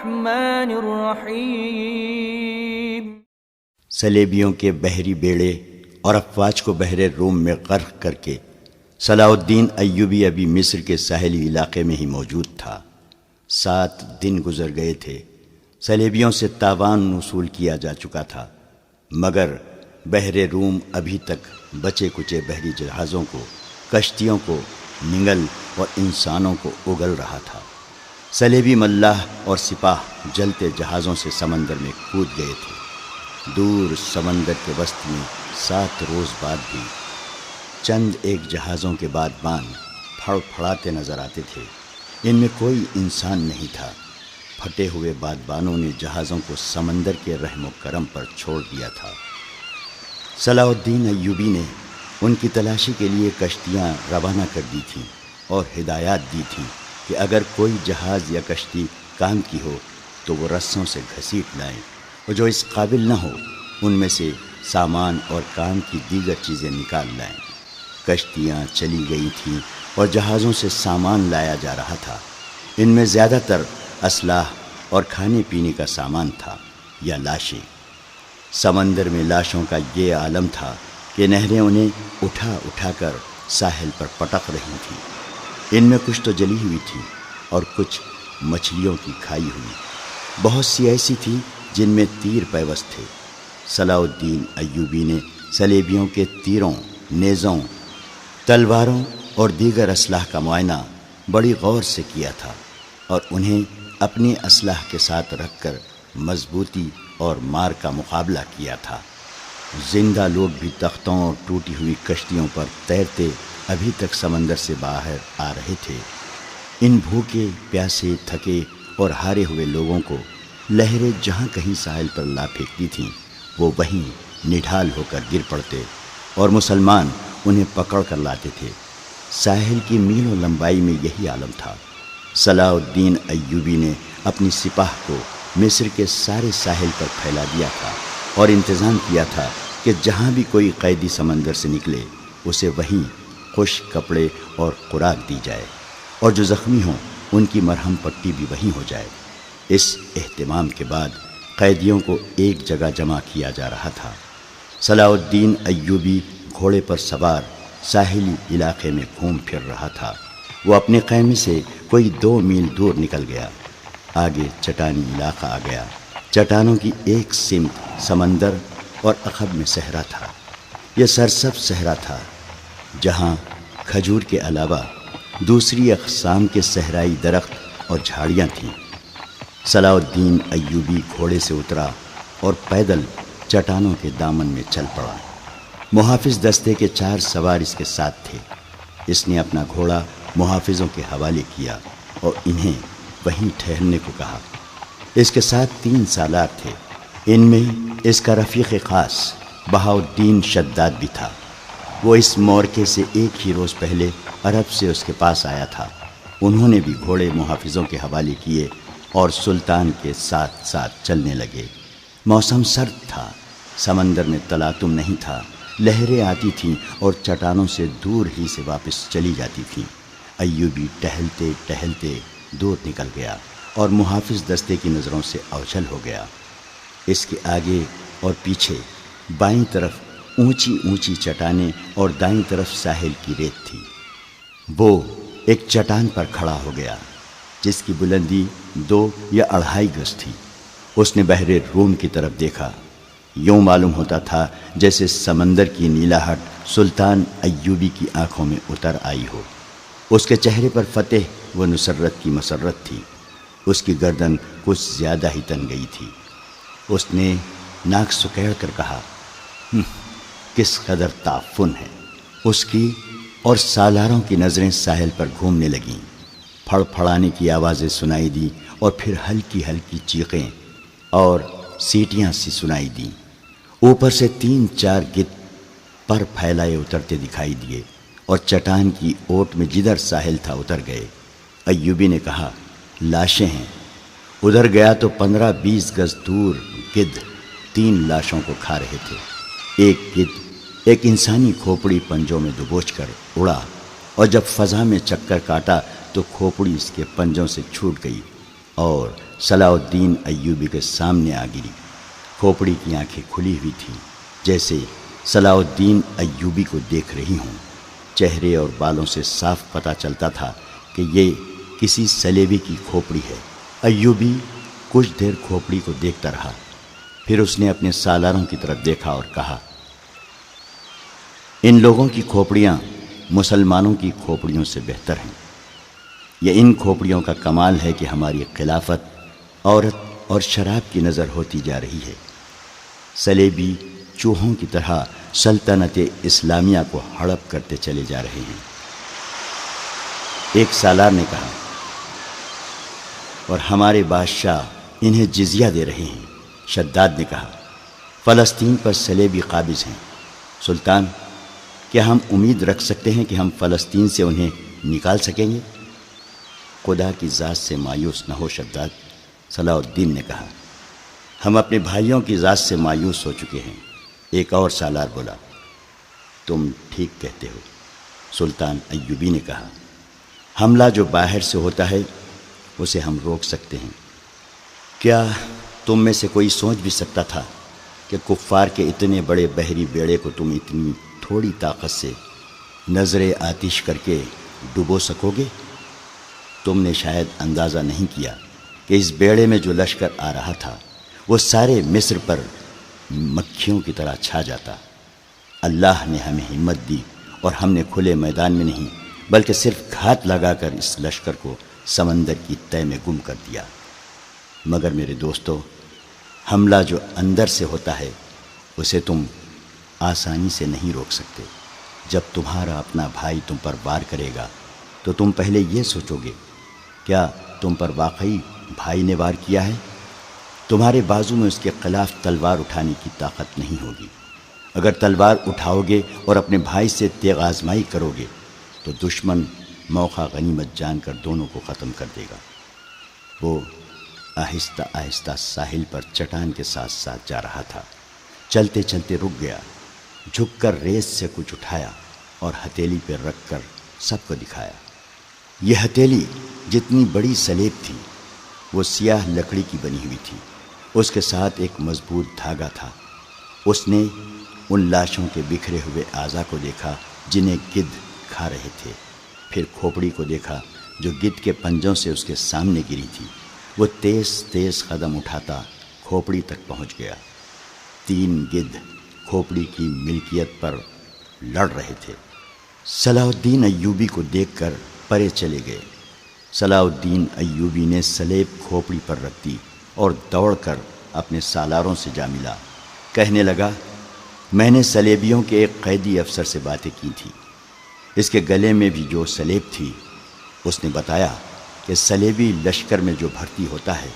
الرحمن الرحیم۔ سلیبیوں کے بحری بیڑے اور افواج کو بحر روم میں غرق کر کے صلاح الدین ایوبی ابھی مصر کے ساحلی علاقے میں ہی موجود تھا۔ 7 دن گزر گئے تھے، سلیبیوں سے تاوان وصول کیا جا چکا تھا، مگر بحر روم ابھی تک بچے کچے بحری جہازوں کو، کشتیوں کو نگل اور انسانوں کو اگل رہا تھا۔ صلیبی ملاح اور سپاہ جلتے جہازوں سے سمندر میں کود گئے تھے۔ دور سمندر کے وسط میں 7 روز بعد بھی چند ایک جہازوں کے بادبان پھڑ پھڑاتے نظر آتے تھے، ان میں کوئی انسان نہیں تھا۔ پھٹے ہوئے بادبانوں نے جہازوں کو سمندر کے رحم و کرم پر چھوڑ دیا تھا۔ صلاح الدین ایوبی نے ان کی تلاشی کے لیے کشتیاں روانہ کر دی تھیں اور ہدایات دی تھیں کہ اگر کوئی جہاز یا کشتی کام کی ہو تو وہ رسوں سے گھسیٹ لائیں، اور جو اس قابل نہ ہو ان میں سے سامان اور کام کی دیگر چیزیں نکال لائیں۔ کشتیاں چلی گئی تھیں اور جہازوں سے سامان لایا جا رہا تھا۔ ان میں زیادہ تر اسلحہ اور کھانے پینے کا سامان تھا یا لاشیں۔ سمندر میں لاشوں کا یہ عالم تھا کہ نہریں انہیں اٹھا اٹھا کر ساحل پر پٹک رہی تھیں۔ ان میں کچھ تو جلی ہوئی تھی اور کچھ مچھلیوں کی کھائی ہوئی، بہت سی ایسی تھی جن میں تیر پیوست تھے۔ صلاح الدین ایوبی نے صلیبیوں کے تیروں، نیزوں، تلواروں اور دیگر اسلحہ کا معائنہ بڑی غور سے کیا تھا اور انہیں اپنی اسلحہ کے ساتھ رکھ کر مضبوطی اور مار کا مقابلہ کیا تھا۔ زندہ لوگ بھی تختوں اور ٹوٹی ہوئی کشتیوں پر تیرتے ابھی تک سمندر سے باہر آ رہے تھے۔ ان بھوکے، پیاسے، تھکے اور ہارے ہوئے لوگوں کو لہریں جہاں کہیں ساحل پر لا پھینکتی تھیں وہ وہیں نڈھال ہو کر گر پڑتے اور مسلمان انہیں پکڑ کر لاتے تھے۔ ساحل کی میلوں لمبائی میں یہی عالم تھا۔ صلاح الدین ایوبی نے اپنی سپاہ کو مصر کے سارے ساحل پر پھیلا دیا تھا اور انتظام کیا تھا کہ جہاں بھی کوئی قیدی سمندر سے نکلے اسے وہیں خشک کپڑے اور خوراک دی جائے، اور جو زخمی ہوں ان کی مرہم پٹی بھی وہیں ہو جائے۔ اس اہتمام کے بعد قیدیوں کو ایک جگہ جمع کیا جا رہا تھا۔ صلاح الدین ایوبی گھوڑے پر سوار ساحلی علاقے میں گھوم پھر رہا تھا۔ وہ اپنے خیمے سے کوئی 2 میل دور نکل گیا۔ آگے چٹانی علاقہ آ گیا۔ چٹانوں کی ایک سمت سمندر اور عقب میں صحرا تھا۔ یہ سرسبز صحرا تھا جہاں کھجور کے علاوہ دوسری اقسام کے صحرائی درخت اور جھاڑیاں تھیں۔ صلاح الدین ایوبی گھوڑے سے اترا اور پیدل چٹانوں کے دامن میں چل پڑا۔ محافظ دستے کے 4 سوار اس کے ساتھ تھے۔ اس نے اپنا گھوڑا محافظوں کے حوالے کیا اور انہیں وہیں ٹھہرنے کو کہا۔ اس کے ساتھ 3 سالار تھے، ان میں اس کا رفیق خاص بہاؤالدین شداد بھی تھا۔ وہ اس مورکے سے ایک ہی روز پہلے عرب سے اس کے پاس آیا تھا۔ انہوں نے بھی گھوڑے محافظوں کے حوالے کیے اور سلطان کے ساتھ ساتھ چلنے لگے۔ موسم سرد تھا، سمندر میں تلاطم نہیں تھا، لہریں آتی تھیں اور چٹانوں سے دور ہی سے واپس چلی جاتی تھیں۔ ایوبی ٹہلتے ٹہلتے دور نکل گیا اور محافظ دستے کی نظروں سے اوجھل ہو گیا۔ اس کے آگے اور پیچھے بائیں طرف اونچی اونچی چٹانیں اور دائیں طرف ساحل کی ریت تھی۔ وہ ایک چٹان پر کھڑا ہو گیا جس کی بلندی 2 یا 2.5 گز تھی۔ اس نے بحر روم کی طرف دیکھا۔ یوں معلوم ہوتا تھا جیسے سمندر کی نیلاہٹ سلطان ایوبی کی آنکھوں میں اتر آئی ہو۔ اس کے چہرے پر فتح و نصرت کی مسرت تھی۔ اس کی گردن کچھ زیادہ ہی تن گئی تھی۔ اس نے ناک سکیڑ کر کہا، کس قدر تعفن ہے۔ اس کی اور سالاروں کی نظریں ساحل پر گھومنے لگیں۔ پھڑ پھڑانے کی آوازیں سنائی دی اور پھر ہلکی ہلکی چیخیں اور سیٹیاں سی سنائی دیں۔ اوپر سے 3-4 گدھ پر پھیلائے اترتے دکھائی دیے اور چٹان کی اوٹ میں جدھر ساحل تھا اتر گئے۔ ایوبی نے کہا، لاشیں ہیں۔ ادھر گیا تو 15-20 گز دور گدھ 3 لاشوں کو کھا رہے تھے۔ ایک گدھ ایک انسانی کھوپڑی پنجوں میں دبوچ کر اڑا اور جب فضا میں چکر کاٹا تو کھوپڑی اس کے پنجوں سے چھوٹ گئی اور صلاح الدین ایوبی کے سامنے آ گری۔ کھوپڑی کی آنکھیں کھلی ہوئی تھیں، جیسے صلاح الدین ایوبی کو دیکھ رہی ہوں۔ چہرے اور بالوں سے صاف پتہ چلتا تھا کہ یہ کسی سلیبی کی کھوپڑی ہے۔ ایوبی کچھ دیر کھوپڑی کو دیکھتا رہا، پھر اس نے اپنے سالاروں کی طرف دیکھا اور کہا، ان لوگوں کی کھوپڑیاں مسلمانوں کی کھوپڑیوں سے بہتر ہیں۔ یہ ان کھوپڑیوں کا کمال ہے کہ ہماری خلافت عورت اور شراب کی نظر ہوتی جا رہی ہے۔ سلیبی چوہوں کی طرح سلطنت اسلامیہ کو ہڑپ کرتے چلے جا رہے ہیں۔ ایک سالار نے کہا، اور ہمارے بادشاہ انہیں جزیہ دے رہے ہیں۔ شداد نے کہا، فلسطین پر سلیبی قابض ہیں۔ سلطان، کیا ہم امید رکھ سکتے ہیں کہ ہم فلسطین سے انہیں نکال سکیں گے؟ خدا کی ذات سے مایوس نہ ہو شداد، صلاح الدین نے کہا، ہم اپنے بھائیوں کی ذات سے مایوس ہو چکے ہیں۔ ایک اور سالار بولا، تم ٹھیک کہتے ہو۔ سلطان ایوبی نے کہا، حملہ جو باہر سے ہوتا ہے اسے ہم روک سکتے ہیں۔ کیا تم میں سے کوئی سوچ بھی سکتا تھا کہ کفار کے اتنے بڑے بحری بیڑے کو تم اتنی تھوڑی طاقت سے نظر آتش کر کے ڈبو سکو گے؟ تم نے شاید اندازہ نہیں کیا کہ اس بیڑے میں جو لشکر آ رہا تھا وہ سارے مصر پر مکھیوں کی طرح چھا جاتا۔ اللہ نے ہمیں ہمت دی اور ہم نے کھلے میدان میں نہیں بلکہ صرف گھات لگا کر اس لشکر کو سمندر کی تہہ میں گم کر دیا۔ مگر میرے دوستو، حملہ جو اندر سے ہوتا ہے اسے تم آسانی سے نہیں روک سکتے۔ جب تمہارا اپنا بھائی تم پر وار کرے گا تو تم پہلے یہ سوچو گے، کیا تم پر واقعی بھائی نے وار کیا ہے؟ تمہارے بازو میں اس کے خلاف تلوار اٹھانے کی طاقت نہیں ہوگی۔ اگر تلوار اٹھاؤ گے اور اپنے بھائی سے تیغ آزمائی کرو گے تو دشمن موقع غنیمت جان کر دونوں کو ختم کر دے گا۔ وہ آہستہ آہستہ ساحل پر چٹان کے ساتھ ساتھ جا رہا تھا۔ چلتے چلتے رک گیا، جھک کر ریت سے کچھ اٹھایا اور ہتھیلی پہ رکھ کر سب کو دکھایا۔ یہ ہتھیلی جتنی بڑی سلیب تھی وہ سیاہ لکڑی کی بنی ہوئی تھی۔ اس کے ساتھ ایک مضبوط دھاگا تھا۔ اس نے ان لاشوں کے بکھرے ہوئے اعضا کو دیکھا جنہیں گدھ کھا رہے تھے، پھر کھوپڑی کو دیکھا جو گدھ کے پنجوں سے اس کے سامنے گری تھی۔ وہ تیز تیز قدم اٹھاتا کھوپڑی تک پہنچ گیا۔ 3 گدھ کھوپڑی کی ملکیت پر لڑ رہے تھے۔ صلاح الدین ایوبی کو دیکھ کر پرے چلے گئے۔ صلاح الدین ایوبی نے سلیب کھوپڑی پر رکھ دی اور دوڑ کر اپنے سالاروں سے جا ملا۔ کہنے لگا، میں نے سلیبیوں کے ایک قیدی افسر سے باتیں کی تھی۔ اس کے گلے میں بھی جو سلیب تھی، اس نے بتایا کہ سلیبی لشکر میں جو بھرتی ہوتا ہے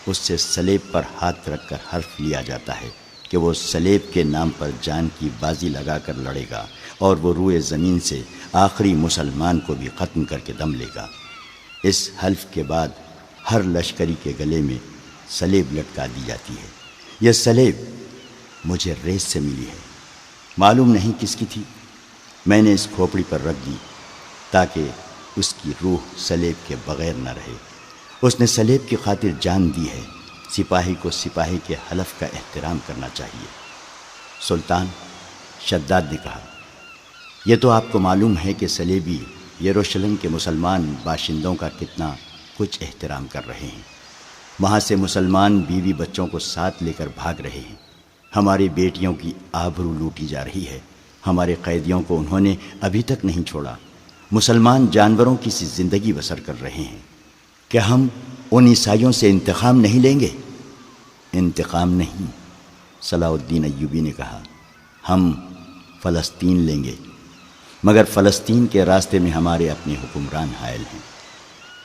اس سے سلیب پر ہاتھ رکھ کر حرف لیا جاتا ہے کہ وہ سلیب کے نام پر جان کی بازی لگا کر لڑے گا اور وہ روئے زمین سے آخری مسلمان کو بھی ختم کر کے دم لے گا۔ اس حلف کے بعد ہر لشکری کے گلے میں سلیب لٹکا دی جاتی ہے۔ یہ سلیب مجھے ریس سے ملی ہے، معلوم نہیں کس کی تھی۔ میں نے اس کھوپڑی پر رکھ دی تاکہ اس کی روح سلیب کے بغیر نہ رہے۔ اس نے سلیب کی خاطر جان دی ہے۔ سپاہی کو سپاہی کے حلف کا احترام کرنا چاہیے۔ سلطان، شداد نے کہا، یہ تو آپ کو معلوم ہے کہ سلیبی یروشلم کے مسلمان باشندوں کا کتنا کچھ احترام کر رہے ہیں۔ وہاں سے مسلمان بیوی بچوں کو ساتھ لے کر بھاگ رہے ہیں۔ ہماری بیٹیوں کی آبرو لوٹی جا رہی ہے۔ ہمارے قیدیوں کو انہوں نے ابھی تک نہیں چھوڑا۔ مسلمان جانوروں کی سی زندگی بسر کر رہے ہیں۔ کیا ہم ان عیسائیوں سے انتقام نہیں لیں گے؟ انتقام نہیں، صلاح الدین ایوبی نے کہا، ہم فلسطین لیں گے، مگر فلسطین کے راستے میں ہمارے اپنے حکمران حائل ہیں۔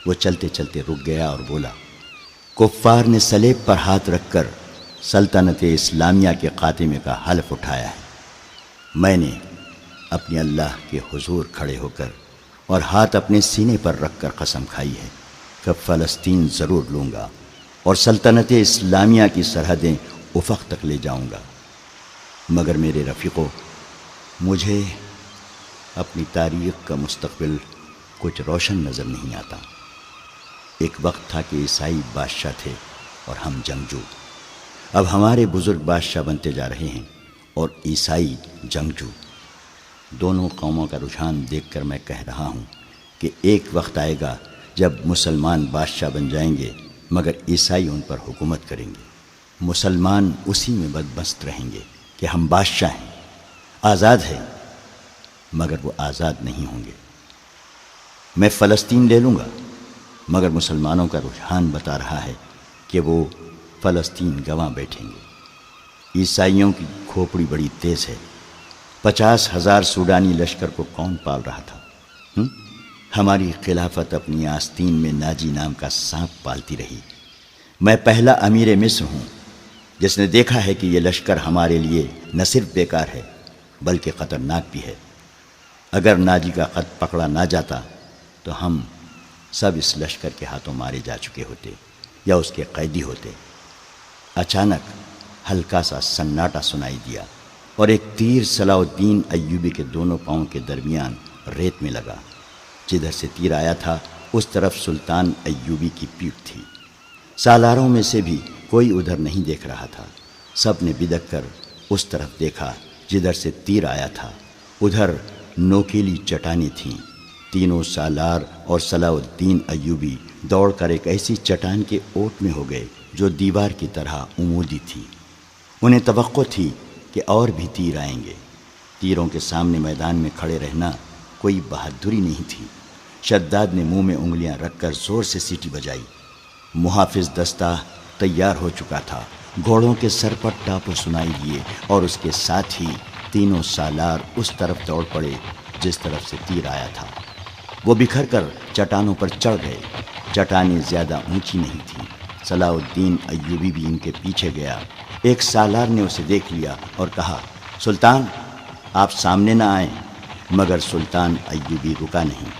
وہ چلتے چلتے رک گیا اور بولا، کفار نے سلیب پر ہاتھ رکھ کر سلطنت اسلامیہ کے خاتمے کا حلف اٹھایا ہے۔ میں نے اپنے اللہ کے حضور کھڑے ہو کر اور ہاتھ اپنے سینے پر رکھ کر قسم کھائی ہے کہ فلسطین ضرور لوں گا اور سلطنت اسلامیہ کی سرحدیں افق تک لے جاؤں گا۔ مگر میرے رفیقوں، مجھے اپنی تاریخ کا مستقبل کچھ روشن نظر نہیں آتا۔ ایک وقت تھا کہ عیسائی بادشاہ تھے اور ہم جنگجو۔ اب ہمارے بزرگ بادشاہ بنتے جا رہے ہیں اور عیسائی جنگجو۔ دونوں قوموں کا رجحان دیکھ کر میں کہہ رہا ہوں کہ ایک وقت آئے گا جب مسلمان بادشاہ بن جائیں گے مگر عیسائی ان پر حکومت کریں گے۔ مسلمان اسی میں بدمست رہیں گے کہ ہم بادشاہ ہیں، آزاد ہیں، مگر وہ آزاد نہیں ہوں گے۔ میں فلسطین لے لوں گا مگر مسلمانوں کا رجحان بتا رہا ہے کہ وہ فلسطین گنوا بیٹھیں گے۔ عیسائیوں کی کھوپڑی بڑی تیز ہے۔ 50,000 سوڈانی لشکر کو کون پال رہا تھا؟ ہماری خلافت اپنی آستین میں ناجی نام کا سانپ پالتی رہی۔ میں پہلا امیر مصر ہوں جس نے دیکھا ہے کہ یہ لشکر ہمارے لیے نہ صرف بیکار ہے بلکہ خطرناک بھی ہے۔ اگر ناجی کا خط پکڑا نہ جاتا تو ہم سب اس لشکر کے ہاتھوں مارے جا چکے ہوتے یا اس کے قیدی ہوتے۔ اچانک ہلکا سا سناٹا سنائی دیا اور ایک تیر صلاح الدین ایوبی کے دونوں پاؤں کے درمیان ریت میں لگا۔ جدھر سے تیر آیا تھا اس طرف سلطان ایوبی کی پیٹھ تھی۔ سالاروں میں سے بھی کوئی ادھر نہیں دیکھ رہا تھا۔ سب نے بدک کر اس طرف دیکھا جدھر سے تیر آیا تھا۔ ادھر نوکیلی چٹانیں تھیں۔ تینوں سالار اور صلاح الدین ایوبی دوڑ کر ایک ایسی چٹان کے اوٹ میں ہو گئے جو دیوار کی طرح عمودی تھی۔ انہیں توقع تھی کہ اور بھی تیر آئیں گے۔ تیروں کے سامنے میدان میں کھڑے رہنا کوئی بہادری نہیں تھی۔ شداد نے منہ میں انگلیاں رکھ کر زور سے سیٹی بجائی۔ محافظ دستہ تیار ہو چکا تھا۔ گھوڑوں کے سر پر ٹاپو سنائی دیے اور اس کے ساتھ ہی تینوں سالار اس طرف دوڑ پڑے جس طرف سے تیر آیا تھا۔ وہ بکھر کر چٹانوں پر چڑھ گئے۔ چٹانیں زیادہ اونچی نہیں تھیں۔ صلاح الدین ایوبی بھی ان کے پیچھے گیا۔ ایک سالار نے اسے دیکھ لیا اور کہا، سلطان آپ سامنے نہ آئیں، مگر سلطان ایوبی رکا نہیں۔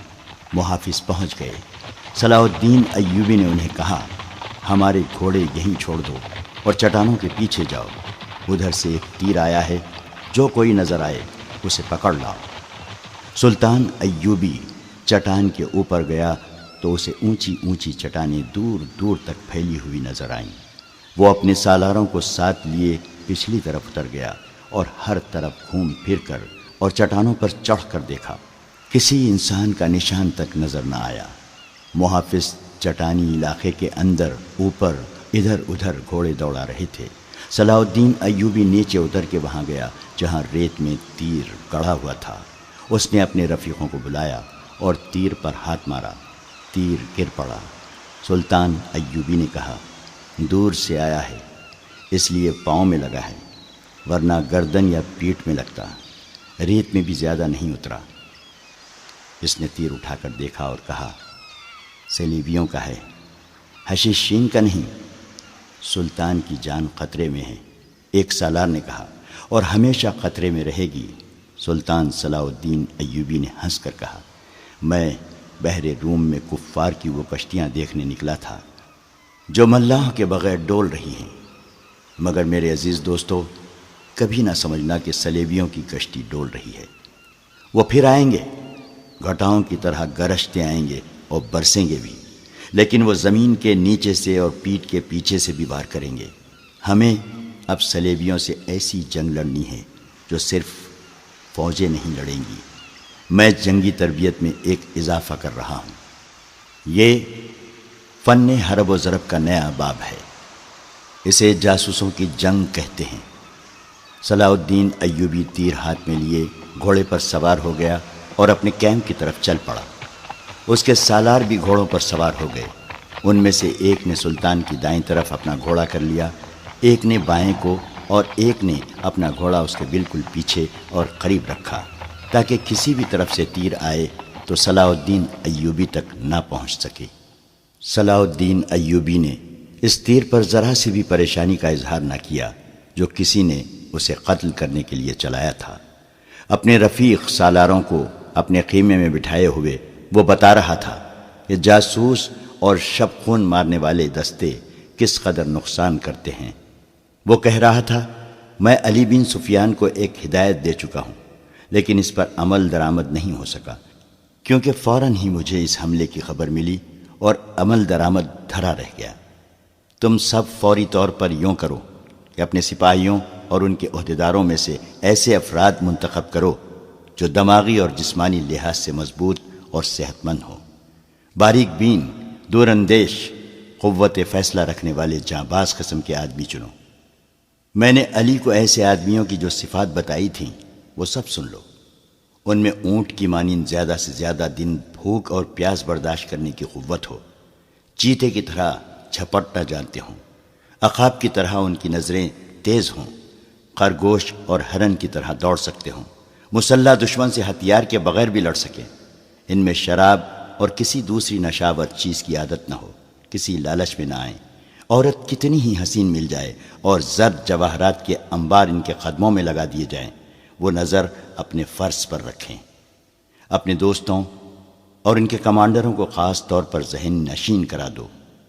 محافظ پہنچ گئے۔ صلاح الدین ایوبی نے انہیں کہا، ہمارے گھوڑے یہیں چھوڑ دو اور چٹانوں کے پیچھے جاؤ۔ ادھر سے ایک تیر آیا ہے، جو کوئی نظر آئے اسے پکڑ لاؤ۔ سلطان ایوبی چٹان کے اوپر گیا تو اسے اونچی اونچی چٹانیں دور دور تک پھیلی ہوئی نظر آئیں۔ وہ اپنے سالاروں کو ساتھ لیے پچھلی طرف اتر گیا اور ہر طرف گھوم پھر کر اور چٹانوں پر چڑھ کر دیکھا۔ کسی انسان کا نشان تک نظر نہ آیا۔ محافظ چٹانی علاقے کے اندر اوپر ادھر ادھر گھوڑے دوڑا رہے تھے۔ صلاح الدین ایوبی نیچے اتر کے وہاں گیا جہاں ریت میں تیر گڑا ہوا تھا۔ اس نے اپنے رفیقوں کو بلایا اور تیر پر ہاتھ مارا۔ تیر گر پڑا۔ سلطان ایوبی نے کہا، دور سے آیا ہے اس لیے پاؤں میں لگا ہے، ورنہ گردن یا پیٹھ میں لگتا۔ ریت میں بھی زیادہ نہیں اترا۔ اس نے تیر اٹھا کر دیکھا اور کہا، سلیبیوں کا ہے، حشیشین کا نہیں۔ سلطان کی جان خطرے میں ہے، ایک سالار نے کہا، اور ہمیشہ خطرے میں رہے گی۔ سلطان صلاح الدین ایوبی نے ہنس کر کہا، میں بحر روم میں کفار کی وہ کشتیاں دیکھنے نکلا تھا جو ملاح کے بغیر ڈول رہی ہیں، مگر میرے عزیز دوستو، کبھی نہ سمجھنا کہ صلیبیوں کی کشتی ڈول رہی ہے۔ وہ پھر آئیں گے، گھٹاؤں کی طرح گرجتے آئیں گے اور برسیں گے بھی، لیکن وہ زمین کے نیچے سے اور پیٹھ کے پیچھے سے بھی وار کریں گے۔ ہمیں اب صلیبیوں سے ایسی جنگ لڑنی ہے جو صرف فوجیں نہیں لڑیں گی۔ میں جنگی تربیت میں ایک اضافہ کر رہا ہوں۔ یہ فن حرب و ضرب کا نیا باب ہے۔ اسے جاسوسوں کی جنگ کہتے ہیں۔ صلاح الدین ایوبی تیر ہاتھ میں لیے گھوڑے پر سوار ہو گیا اور اپنے کیمپ کی طرف چل پڑا۔ اس کے سالار بھی گھوڑوں پر سوار ہو گئے۔ ان میں سے ایک نے سلطان کی دائیں طرف اپنا گھوڑا کر لیا، ایک نے بائیں کو، اور ایک نے اپنا گھوڑا اس کے بالکل پیچھے اور قریب رکھا تاکہ کسی بھی طرف سے تیر آئے تو صلاح الدین ایوبی تک نہ پہنچ سکے۔ صلاح الدین ایوبی نے اس تیر پر ذرا سی بھی پریشانی کا اظہار نہ کیا جو کسی نے اسے قتل کرنے کے لیے چلایا تھا۔ اپنے رفیق سالاروں کو اپنے خیمے میں بٹھائے ہوئے وہ بتا رہا تھا کہ جاسوس اور شب خون مارنے والے دستے کس قدر نقصان کرتے ہیں۔ وہ کہہ رہا تھا، میں علی بن سفیان کو ایک ہدایت دے چکا ہوں، لیکن اس پر عمل درآمد نہیں ہو سکا، کیونکہ فوراً ہی مجھے اس حملے کی خبر ملی اور عمل درآمد دھرا رہ گیا۔ تم سب فوری طور پر یوں کرو کہ اپنے سپاہیوں اور ان کے عہدیداروں میں سے ایسے افراد منتخب کرو جو دماغی اور جسمانی لحاظ سے مضبوط اور صحت مند ہوں، باریک بین، دور اندیش، قوت فیصلہ رکھنے والے جانباز قسم کے آدمی چنو۔ میں نے علی کو ایسے آدمیوں کی جو صفات بتائی تھیں وہ سب سن لو۔ ان میں اونٹ کی مانند زیادہ سے زیادہ دن بھوک اور پیاس برداشت کرنے کی قوت ہو، چیتے کی طرح جھپٹنا جانتے ہوں، عقاب کی طرح ان کی نظریں تیز ہوں، خرگوش اور ہرن کی طرح دوڑ سکتے ہوں، مسلح دشمن سے ہتھیار کے بغیر بھی لڑ سکیں، ان میں شراب اور کسی دوسری نشاور چیز کی عادت نہ ہو، کسی لالچ میں نہ آئیں، عورت کتنی ہی حسین مل جائے اور زر جواہرات کے انبار ان کے قدموں میں لگا دیے جائیں، وہ نظر اپنے فرض پر رکھیں۔ اپنے دوستوں اور ان کے کمانڈروں کو خاص طور پر ذہن نشین کرا دو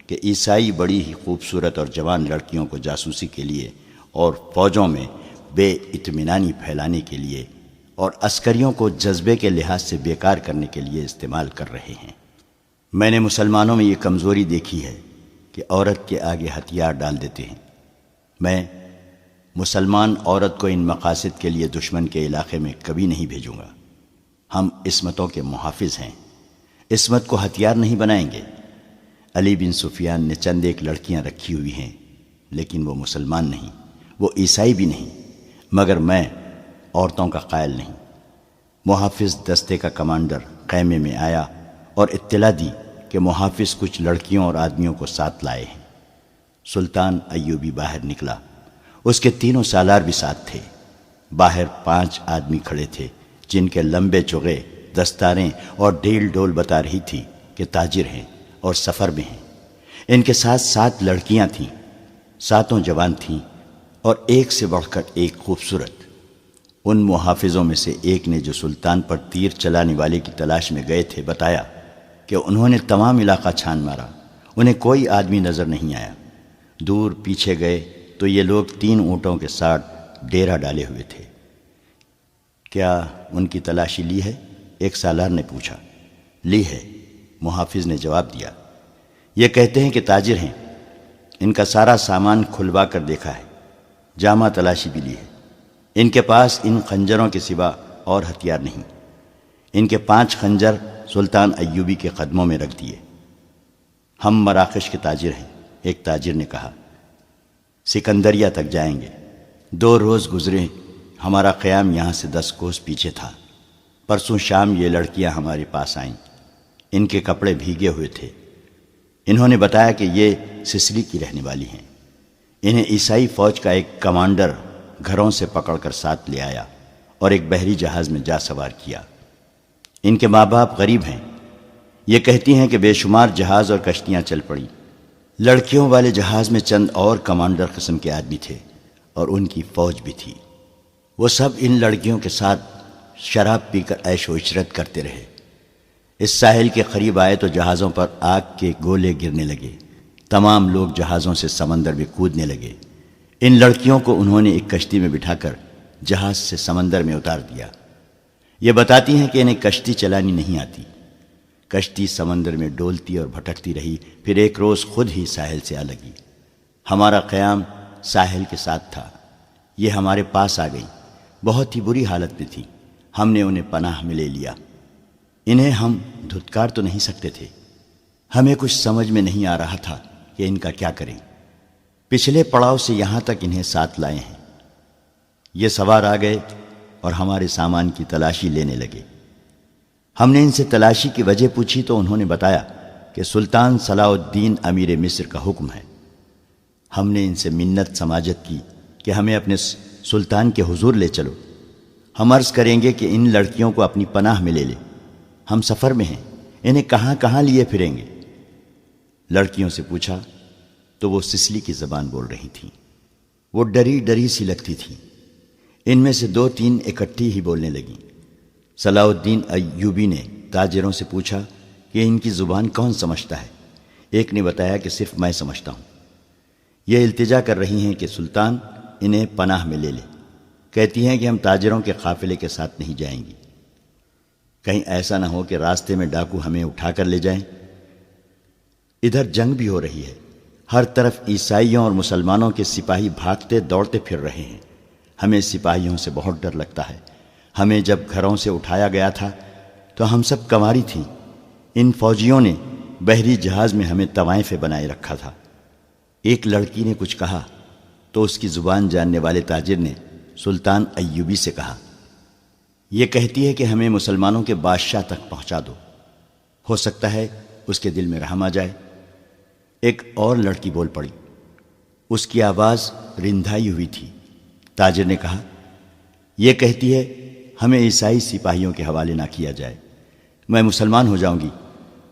کہ عیسائی بڑی ہی خوبصورت اور جوان لڑکیوں کو جاسوسی کے لیے اور فوجوں میں بے اطمینانی پھیلانے کے لیے اور عسکریوں کو جذبے کے لحاظ سے بیکار کرنے کے لیے استعمال کر رہے ہیں۔ میں نے مسلمانوں میں یہ کمزوری دیکھی ہے کہ عورت کے آگے ہتھیار ڈال دیتے ہیں۔ میں مسلمان عورت کو ان مقاصد کے لیے دشمن کے علاقے میں کبھی نہیں بھیجوں گا۔ ہم عصمتوں کے محافظ ہیں، عصمت کو ہتھیار نہیں بنائیں گے۔ علی بن سفیان نے چند ایک لڑکیاں رکھی ہوئی ہیں، لیکن وہ مسلمان نہیں، وہ عیسائی بھی نہیں، مگر میں عورتوں کا قائل نہیں۔ محافظ دستے کا کمانڈر خیمے میں آیا اور اطلاع دی کہ محافظ کچھ لڑکیوں اور آدمیوں کو ساتھ لائے ہیں۔ سلطان ایوبی باہر نکلا، اس کے تینوں سالار بھی ساتھ تھے۔ باہر 5 آدمی کھڑے تھے جن کے لمبے چوغے، دستاریں اور ڈھیل ڈول بتا رہی تھی کہ تاجر ہیں اور سفر میں ہیں۔ ان کے ساتھ 7 لڑکیاں تھیں، 7 جوان تھیں اور ایک سے بڑھ کر ایک خوبصورت۔ ان محافظوں میں سے ایک نے جو سلطان پر تیر چلانے والے کی تلاش میں گئے تھے بتایا کہ انہوں نے تمام علاقہ چھان مارا، انہیں کوئی آدمی نظر نہیں آیا۔ دور پیچھے گئے تو یہ لوگ 3 اونٹوں کے ساتھ ڈیرا ڈالے ہوئے تھے۔ کیا ان کی تلاشی لی ہے؟ ایک سالار نے پوچھا۔ لی ہے، محافظ نے جواب دیا۔ یہ کہتے ہیں کہ تاجر ہیں، ان کا سارا سامان کھلوا کر دیکھا ہے، جامع تلاشی بھی لی ہے۔ ان کے پاس ان خنجروں کے سوا اور ہتھیار نہیں۔ ان کے 5 خنجر سلطان ایوبی کے قدموں میں رکھ دیے۔ ہم مراکش کے تاجر ہیں، ایک تاجر نے کہا، سکندریہ تک جائیں گے۔ 2 روز گزرے، ہمارا قیام یہاں سے 10 کوس پیچھے تھا۔ پرسوں شام یہ لڑکیاں ہمارے پاس آئیں، ان کے کپڑے بھیگے ہوئے تھے۔ انہوں نے بتایا کہ یہ سسلی کی رہنے والی ہیں۔ انہیں عیسائی فوج کا ایک کمانڈر گھروں سے پکڑ کر ساتھ لے آیا اور ایک بحری جہاز میں جا سوار کیا۔ ان کے ماں باپ غریب ہیں۔ یہ کہتی ہیں کہ بے شمار جہاز اور کشتیاں چل پڑیں۔ لڑکیوں والے جہاز میں چند اور کمانڈر قسم کے آدمی تھے اور ان کی فوج بھی تھی۔ وہ سب ان لڑکیوں کے ساتھ شراب پی کر عیش و عشرت کرتے رہے۔ اس ساحل کے قریب آئے تو جہازوں پر آگ کے گولے گرنے لگے۔ تمام لوگ جہازوں سے سمندر میں کودنے لگے۔ ان لڑکیوں کو انہوں نے ایک کشتی میں بٹھا کر جہاز سے سمندر میں اتار دیا۔ یہ بتاتی ہیں کہ انہیں کشتی چلانی نہیں آتی۔ کشتی سمندر میں ڈولتی اور بھٹکتی رہی، پھر ایک روز خود ہی ساحل سے آ لگی۔ ہمارا قیام ساحل کے ساتھ تھا، یہ ہمارے پاس آ گئی، بہت ہی بری حالت میں تھی۔ ہم نے انہیں پناہ میں لے لیا۔ انہیں ہم دھتکار تو نہیں سکتے تھے، ہمیں کچھ سمجھ میں نہیں آ رہا تھا کہ ان کا کیا کریں۔ پچھلے پڑاؤ سے یہاں تک انہیں ساتھ لائے ہیں۔ یہ سوار آ گئے اور ہمارے سامان کی تلاشی لینے لگے۔ ہم نے ان سے تلاشی کی وجہ پوچھی تو انہوں نے بتایا کہ سلطان صلاح الدین امیر مصر کا حکم ہے۔ ہم نے ان سے منت سماجت کی کہ ہمیں اپنے سلطان کے حضور لے چلو، ہم عرض کریں گے کہ ان لڑکیوں کو اپنی پناہ میں لے لے، ہم سفر میں ہیں، انہیں کہاں کہاں لیے پھریں گے۔ لڑکیوں سے پوچھا تو وہ سسلی کی زبان بول رہی تھیں۔ وہ ڈری ڈری سی لگتی تھیں۔ ان میں سے 2-3 اکٹھی ہی بولنے لگیں۔ صلاح الدین ایوبی نے تاجروں سے پوچھا کہ ان کی زبان کون سمجھتا ہے۔ ایک نے بتایا کہ صرف میں سمجھتا ہوں۔ یہ التجا کر رہی ہیں کہ سلطان انہیں پناہ میں لے لے۔ کہتی ہیں کہ ہم تاجروں کے قافلے کے ساتھ نہیں جائیں گی، کہیں ایسا نہ ہو کہ راستے میں ڈاکو ہمیں اٹھا کر لے جائیں۔ ادھر جنگ بھی ہو رہی ہے، ہر طرف عیسائیوں اور مسلمانوں کے سپاہی بھاگتے دوڑتے پھر رہے ہیں۔ ہمیں سپاہیوں سے بہت ڈر لگتا ہے۔ ہمیں جب گھروں سے اٹھایا گیا تھا تو ہم سب کنواری تھیں۔ ان فوجیوں نے بحری جہاز میں ہمیں طوائفیں بنائے رکھا تھا۔ ایک لڑکی نے کچھ کہا تو اس کی زبان جاننے والے تاجر نے سلطان ایوبی سے کہا، یہ کہتی ہے کہ ہمیں مسلمانوں کے بادشاہ تک پہنچا دو، ہو سکتا ہے اس کے دل میں رحم آ جائے۔ ایک اور لڑکی بول پڑی، اس کی آواز رندھائی ہوئی تھی۔ تاجر نے کہا، یہ کہتی ہے ہمیں عیسائی سپاہیوں کے حوالے نہ کیا جائے، میں مسلمان ہو جاؤں گی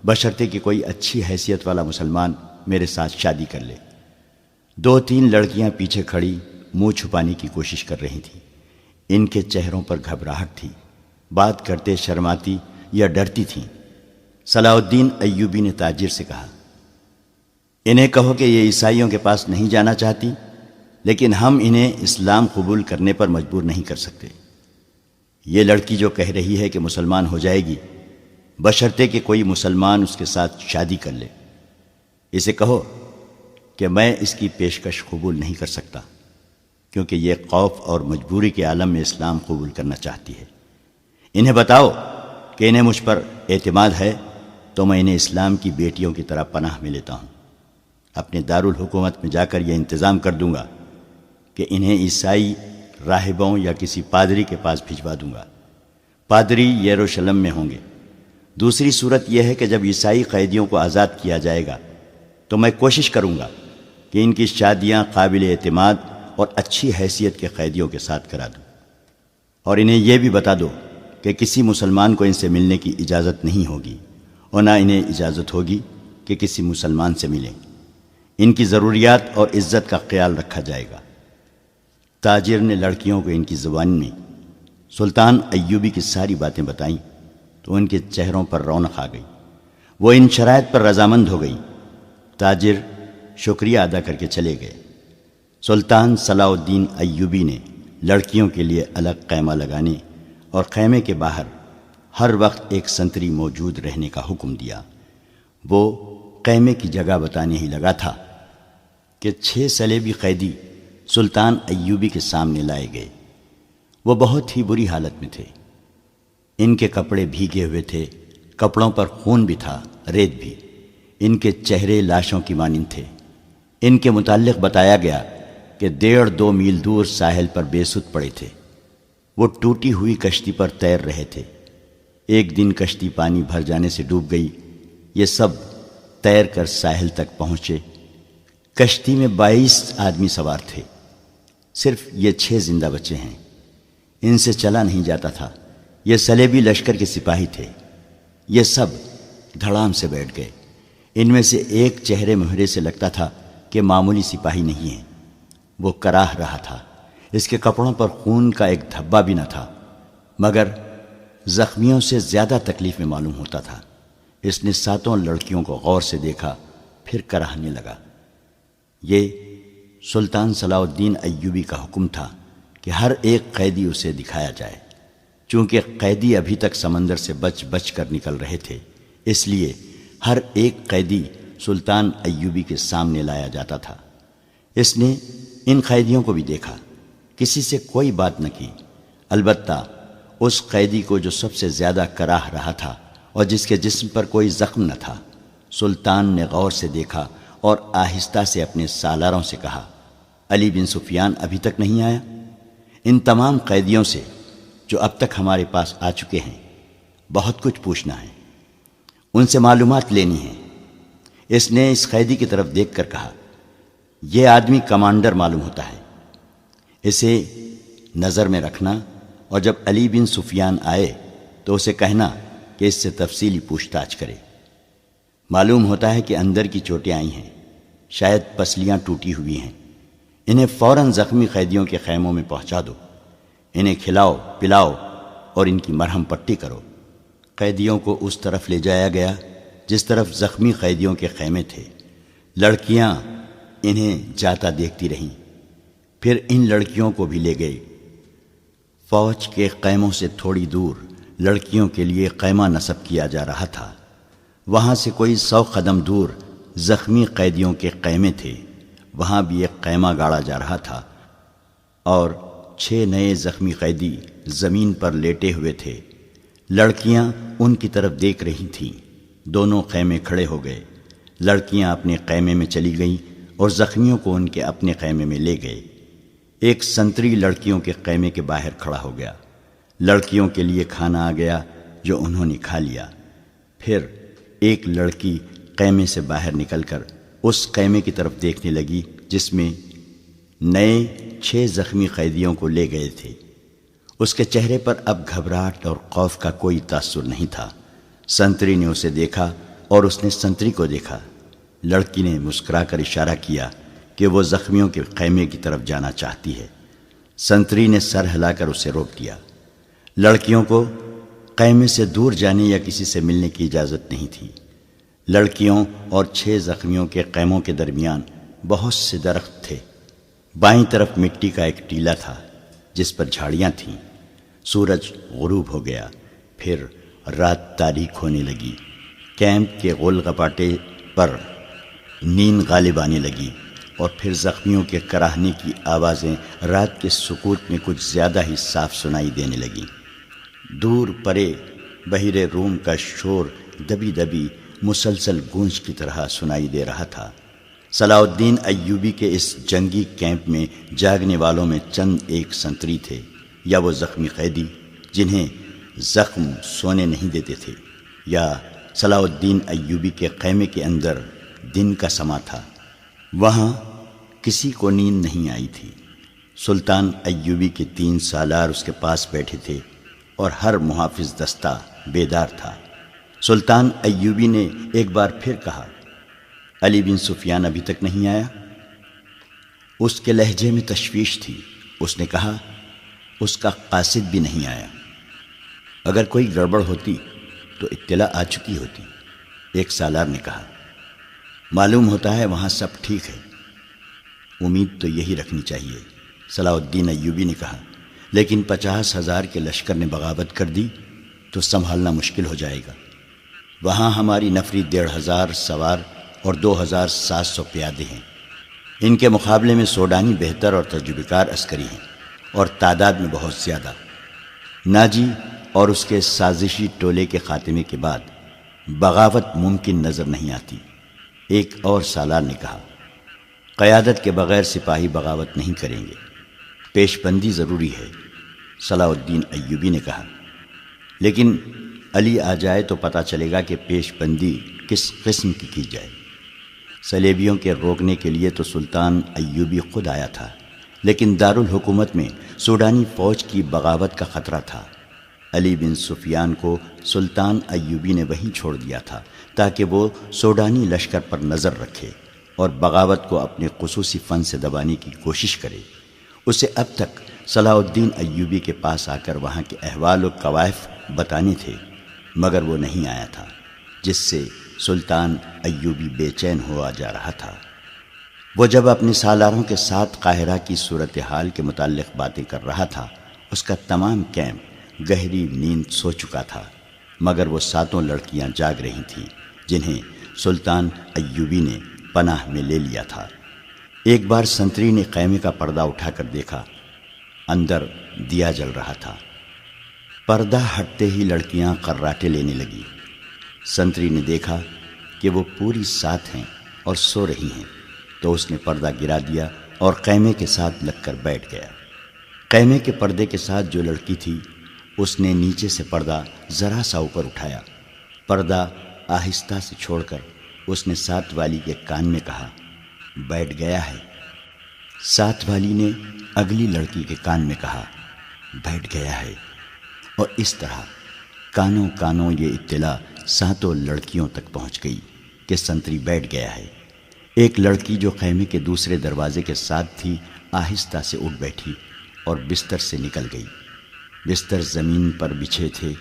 بشرطے کہ کوئی اچھی حیثیت والا مسلمان میرے ساتھ شادی کر لے۔ 2-3 لڑکیاں پیچھے کھڑی منہ چھپانے کی کوشش کر رہی تھیں۔ ان کے چہروں پر گھبراہٹ تھی، بات کرتے شرماتی یا ڈرتی تھیں۔ صلاح الدین ایوبی نے تاجر سے کہا، انہیں کہو کہ یہ عیسائیوں کے پاس نہیں جانا چاہتی، لیکن ہم انہیں اسلام قبول کرنے پر مجبور نہیں کر سکتے۔ یہ لڑکی جو کہہ رہی ہے کہ مسلمان ہو جائے گی بشرطے کہ کوئی مسلمان اس کے ساتھ شادی کر لے، اسے کہو کہ میں اس کی پیشکش قبول نہیں کر سکتا، کیونکہ یہ خوف اور مجبوری کے عالم میں اسلام قبول کرنا چاہتی ہے۔ انہیں بتاؤ کہ انہیں مجھ پر اعتماد ہے تو میں انہیں اسلام کی بیٹیوں کی طرح پناہ میں لیتا ہوں۔ اپنے دارالحکومت میں جا کر یہ انتظام کر دوں گا کہ انہیں عیسائی راہبوں یا کسی پادری کے پاس بھجوا دوں گا۔ پادری یروشلم میں ہوں گے۔ دوسری صورت یہ ہے کہ جب عیسائی قیدیوں کو آزاد کیا جائے گا تو میں کوشش کروں گا کہ ان کی شادیاں قابل اعتماد اور اچھی حیثیت کے قیدیوں کے ساتھ کرا دوں، اور انہیں یہ بھی بتا دو کہ کسی مسلمان کو ان سے ملنے کی اجازت نہیں ہوگی، اور نہ انہیں اجازت ہوگی کہ کسی مسلمان سے ملیں۔ ان کی ضروریات اور عزت کا خیال رکھا جائے گا۔ تاجر نے لڑکیوں کو ان کی زبان میں سلطان ایوبی کی ساری باتیں بتائیں تو ان کے چہروں پر رونق آ گئی۔ وہ ان شرائط پر رضامند ہو گئی۔ تاجر شکریہ ادا کر کے چلے گئے۔ سلطان صلاح الدین ایوبی نے لڑکیوں کے لیے الگ خیمہ لگانے اور خیمے کے باہر ہر وقت ایک سنتری موجود رہنے کا حکم دیا۔ وہ خیمے کی جگہ بتانے ہی لگا تھا کہ 6 صلیبی قیدی سلطان ایوبی کے سامنے لائے گئے۔ وہ بہت ہی بری حالت میں تھے۔ ان کے کپڑے بھیگے ہوئے تھے، کپڑوں پر خون بھی تھا، ریت بھی۔ ان کے چہرے لاشوں کی مانند تھے۔ ان کے متعلق بتایا گیا کہ 1.5-2 میل دور ساحل پر بے سود پڑے تھے۔ وہ ٹوٹی ہوئی کشتی پر تیر رہے تھے۔ ایک دن کشتی پانی بھر جانے سے ڈوب گئی۔ یہ سب تیر کر ساحل تک پہنچے۔ کشتی میں 22 آدمی سوار تھے، صرف یہ 6 زندہ بچے ہیں۔ ان سے چلا نہیں جاتا تھا۔ یہ صلیبی لشکر کے سپاہی تھے۔ یہ سب دھڑام سے بیٹھ گئے۔ ان میں سے ایک چہرے مہرے سے لگتا تھا کہ معمولی سپاہی نہیں ہے۔ وہ کراہ رہا تھا۔ اس کے کپڑوں پر خون کا ایک دھبا بھی نہ تھا، مگر زخمیوں سے زیادہ تکلیف میں معلوم ہوتا تھا۔ اس نے 7 لڑکیوں کو غور سے دیکھا، پھر کراہنے لگا۔ یہ سلطان صلاح الدین ایوبی کا حکم تھا کہ ہر ایک قیدی اسے دکھایا جائے۔ چونکہ قیدی ابھی تک سمندر سے بچ بچ کر نکل رہے تھے، اس لیے ہر ایک قیدی سلطان ایوبی کے سامنے لایا جاتا تھا۔ اس نے ان قیدیوں کو بھی دیکھا، کسی سے کوئی بات نہ کی، البتہ اس قیدی کو جو سب سے زیادہ کراہ رہا تھا اور جس کے جسم پر کوئی زخم نہ تھا، سلطان نے غور سے دیکھا اور آہستہ سے اپنے سالاروں سے کہا، علی بن سفیان ابھی تک نہیں آیا؟ ان تمام قیدیوں سے جو اب تک ہمارے پاس آ چکے ہیں بہت کچھ پوچھنا ہے، ان سے معلومات لینی ہے۔ اس نے اس قیدی کی طرف دیکھ کر کہا، یہ آدمی کمانڈر معلوم ہوتا ہے، اسے نظر میں رکھنا، اور جب علی بن سفیان آئے تو اسے کہنا کہ اس سے تفصیلی پوچھ تاچھ کرے۔ معلوم ہوتا ہے کہ اندر کی چوٹیں آئی ہیں، شاید پسلیاں ٹوٹی ہوئی ہیں۔ انہیں فوراً زخمی قیدیوں کے خیموں میں پہنچا دو، انہیں کھلاؤ پلاؤ اور ان کی مرہم پٹی کرو۔ قیدیوں کو اس طرف لے جایا گیا جس طرف زخمی قیدیوں کے خیمے تھے۔ لڑکیاں انہیں جاتا دیکھتی رہیں، پھر ان لڑکیوں کو بھی لے گئے۔ فوج کے خیموں سے تھوڑی دور لڑکیوں کے لیے خیمہ نصب کیا جا رہا تھا۔ وہاں سے کوئی 100 قدم دور زخمی قیدیوں کے خیمے تھے، وہاں بھی ایک خیمہ گاڑا جا رہا تھا اور 6 نئے زخمی قیدی زمین پر لیٹے ہوئے تھے۔ لڑکیاں ان کی طرف دیکھ رہی تھیں۔ دونوں خیمے کھڑے ہو گئے۔ لڑکیاں اپنے خیمے میں چلی گئیں اور زخمیوں کو ان کے اپنے خیمے میں لے گئے۔ ایک سنتری لڑکیوں کے خیمے کے باہر کھڑا ہو گیا۔ لڑکیوں کے لیے کھانا آ گیا جو انہوں نے کھا لیا۔ پھر ایک لڑکی خیمے سے باہر نکل کر اس خیمے کی طرف دیکھنے لگی جس میں نئے 6 زخمی قیدیوں کو لے گئے تھے۔ اس کے چہرے پر اب گھبراہٹ اور خوف کا کوئی تاثر نہیں تھا۔ سنتری نے اسے دیکھا اور اس نے سنتری کو دیکھا۔ لڑکی نے مسکرا کر اشارہ کیا کہ وہ زخمیوں کے خیمے کی طرف جانا چاہتی ہے۔ سنتری نے سر ہلا کر اسے روک دیا۔ لڑکیوں کو خیمے سے دور جانے یا کسی سے ملنے کی اجازت نہیں تھی۔ لڑکیوں اور 6 زخمیوں کے خیموں کے درمیان بہت سے درخت تھے۔ بائیں طرف مٹی کا ایک ٹیلا تھا جس پر جھاڑیاں تھیں۔ سورج غروب ہو گیا، پھر رات تاریک ہونے لگی۔ کیمپ کے غول غپاٹے پر نیند غالب آنے لگی اور پھر زخمیوں کے کراہنے کی آوازیں رات کے سکوت میں کچھ زیادہ ہی صاف سنائی دینے لگیں۔ دور پرے بحیر روم کا شور دبی دبی مسلسل گونج کی طرح سنائی دے رہا تھا۔ صلاح الدین ایوبی کے اس جنگی کیمپ میں جاگنے والوں میں چند ایک سنتری تھے یا وہ زخمی قیدی جنہیں زخم سونے نہیں دیتے تھے، یا صلاح الدین ایوبی کے خیمے کے اندر دن کا سما تھا۔ وہاں کسی کو نیند نہیں آئی تھی۔ سلطان ایوبی کے 3 سالار اس کے پاس بیٹھے تھے اور ہر محافظ دستہ بیدار تھا۔ سلطان ایوبی نے ایک بار پھر کہا، علی بن سفیان ابھی تک نہیں آیا؟ اس کے لہجے میں تشویش تھی۔ اس نے کہا، اس کا قاصد بھی نہیں آیا۔ اگر کوئی گڑبڑ ہوتی تو اطلاع آ چکی ہوتی۔ ایک سالار نے کہا، معلوم ہوتا ہے وہاں سب ٹھیک ہے۔ امید تو یہی رکھنی چاہیے، صلاح الدین ایوبی نے کہا، لیکن 50,000 کے لشکر نے بغاوت کر دی تو سنبھالنا مشکل ہو جائے گا۔ وہاں ہماری نفری 1,500 سوار اور 2,700 پیادے ہیں۔ ان کے مقابلے میں سوڈانی بہتر اور تجربہ کار عسکری ہیں اور تعداد میں بہت زیادہ۔ ناجی اور اس کے سازشی ٹولے کے خاتمے کے بعد بغاوت ممکن نظر نہیں آتی۔ ایک اور سالار نے کہا، قیادت کے بغیر سپاہی بغاوت نہیں کریں گے، پیش بندی ضروری ہے۔ صلاح الدین ایوبی نے کہا، لیکن علی آ جائے تو پتہ چلے گا کہ پیش بندی کس قسم کی جائے۔ صلیبیوں کے روکنے کے لیے تو سلطان ایوبی خود آیا تھا، لیکن دارالحکومت میں سوڈانی فوج کی بغاوت کا خطرہ تھا۔ علی بن سفیان کو سلطان ایوبی نے وہیں چھوڑ دیا تھا تاکہ وہ سوڈانی لشکر پر نظر رکھے اور بغاوت کو اپنے خصوصی فن سے دبانے کی کوشش کرے۔ اسے اب تک صلاح الدین ایوبی کے پاس آ کر وہاں کے احوال و کوائف بتانے تھے، مگر وہ نہیں آیا تھا، جس سے سلطان ایوبی بے چین ہوا جا رہا تھا۔ وہ جب اپنے سالاروں کے ساتھ قاہرہ کی صورتحال کے متعلق باتیں کر رہا تھا، اس کا تمام کیمپ گہری نیند سو چکا تھا، مگر وہ 7 لڑکیاں جاگ رہی تھیں جنہیں سلطان ایوبی نے پناہ میں لے لیا تھا۔ ایک بار سنتری نے خیمے کا پردہ اٹھا کر دیکھا، اندر دیا جل رہا تھا۔ پردہ ہٹتے ہی لڑکیاں قراٹے لینے لگیں۔ سنتری نے دیکھا کہ وہ پوری ساتھ ہیں اور سو رہی ہیں، تو اس نے پردہ گرا دیا اور خیمے کے ساتھ لگ کر بیٹھ گیا۔ خیمے کے پردے کے ساتھ جو لڑکی تھی، اس نے نیچے سے پردہ ذرا سا اوپر اٹھایا۔ پردہ آہستہ سے چھوڑ کر اس نے ساتھ والی کے کان میں کہا، بیٹھ گیا ہے۔ ساتھ والی نے اگلی لڑکی کے کان میں کہا، بیٹھ گیا ہے، اور اس طرح کانوں کانوں یہ اطلاع 7 لڑکیوں تک پہنچ گئی کہ سنتری بیٹھ گیا ہے۔ ایک لڑکی جو خیمے کے دوسرے دروازے کے ساتھ تھی آہستہ سے اٹھ بیٹھی اور بستر سے نکل گئی۔ بستر زمین پر بچھے تھے۔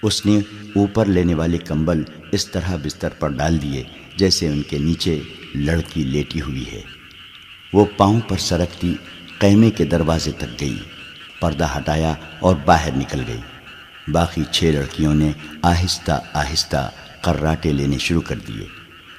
اس نے اوپر لینے والے کمبل اس طرح بستر پر ڈال دیے جیسے ان کے نیچے لڑکی لیٹی ہوئی ہے۔ وہ پاؤں پر سرکتی خیمے کے دروازے تک گئی، پردہ ہٹایا اور باہر نکل گئی۔ باقی 6 لڑکیوں نے آہستہ آہستہ قراٹے لینے شروع کر دیے۔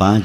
5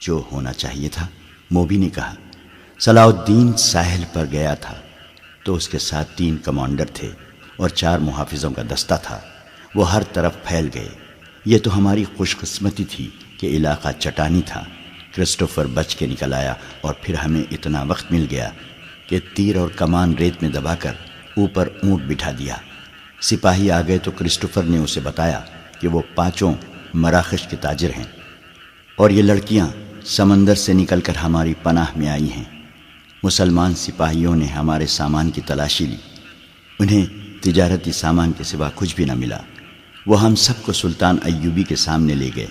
جو ہونا چاہیے تھا، موبی نے کہا۔ صلاح الدین ساحل پر گیا تھا تو اس کے ساتھ 3 کمانڈر تھے اور 4 محافظوں کا دستہ تھا۔ وہ ہر طرف پھیل گئے۔ یہ تو ہماری خوش قسمتی تھی کہ علاقہ چٹانی تھا۔ کرسٹوفر بچ کے نکل آیا اور پھر ہمیں اتنا وقت مل گیا کہ تیر اور کمان ریت میں دبا کر اوپر اونٹ بٹھا دیا۔ سپاہی آ گئے تو کرسٹوفر نے اسے بتایا کہ وہ 5 مراکش کے تاجر ہیں اور یہ لڑکیاں سمندر سے نکل کر ہماری پناہ میں آئی ہیں۔ مسلمان سپاہیوں نے ہمارے سامان کی تلاشی لی۔ انہیں تجارتی سامان کے سوا کچھ بھی نہ ملا۔ وہ ہم سب کو سلطان ایوبی کے سامنے لے گئے۔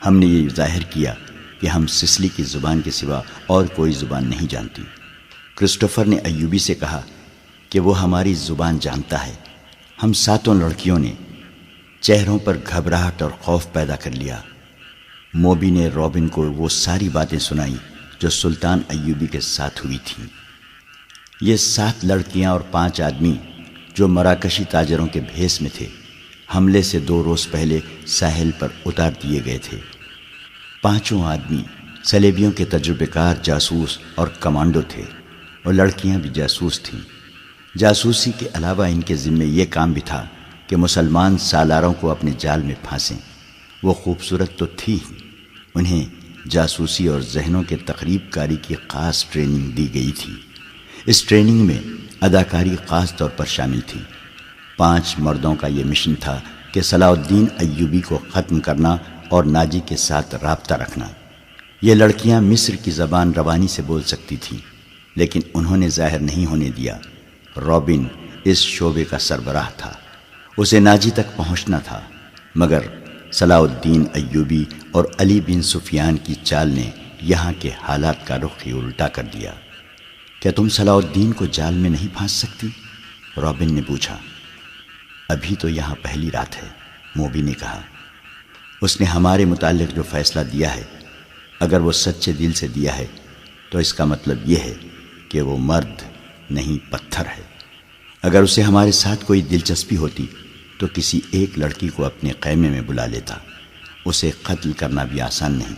ہم نے یہ ظاہر کیا کہ ہم سسلی کی زبان کے سوا اور کوئی زبان نہیں جانتی۔ کرسٹوفر نے ایوبی سے کہا کہ وہ ہماری زبان جانتا ہے۔ ہم 7 لڑکیوں نے چہروں پر گھبراہٹ اور خوف پیدا کر لیا۔ موبی نے رابن کو وہ ساری باتیں سنائیں جو سلطان ایوبی کے ساتھ ہوئی تھیں۔ یہ 7 لڑکیاں اور 5 آدمی جو مراکشی تاجروں کے بھیس میں تھے، حملے سے 2 روز پہلے ساحل پر اتار دیے گئے تھے۔ 5 آدمی صلیبیوں کے تجربے کار جاسوس اور کمانڈو تھے اور لڑکیاں بھی جاسوس تھیں۔ جاسوسی کے علاوہ ان کے ذمے یہ کام بھی تھا کہ مسلمان سالاروں کو اپنے جال میں پھانسیں۔ وہ خوبصورت تو تھی ہی، انہیں جاسوسی اور ذہنوں کے تقریب کاری کی خاص ٹریننگ دی گئی تھی۔ اس ٹریننگ میں اداکاری خاص طور پر شامل تھی۔ 5 مردوں کا یہ مشن تھا کہ صلاح الدین ایوبی کو ختم کرنا اور ناجی کے ساتھ رابطہ رکھنا۔ یہ لڑکیاں مصر کی زبان روانی سے بول سکتی تھیں، لیکن انہوں نے ظاہر نہیں ہونے دیا۔ رابن اس شعبے کا سربراہ تھا، اسے ناجی تک پہنچنا تھا، مگر صلاح الدین ایوبی اور علی بن سفیان کی چال نے یہاں کے حالات کا رخ ہی الٹا کر دیا۔ کیا تم صلاح الدین کو جال میں نہیں پھانس سکتی؟ رابن نے پوچھا۔ ابھی تو یہاں پہلی رات ہے، موبی نے کہا۔ اس نے ہمارے متعلق جو فیصلہ دیا ہے، اگر وہ سچے دل سے دیا ہے تو اس کا مطلب یہ ہے کہ وہ مرد نہیں پتھر ہے۔ اگر اسے ہمارے ساتھ کوئی دلچسپی ہوتی تو کسی ایک لڑکی کو اپنے خیمے میں بلا لیتا۔ اسے قتل کرنا بھی آسان نہیں۔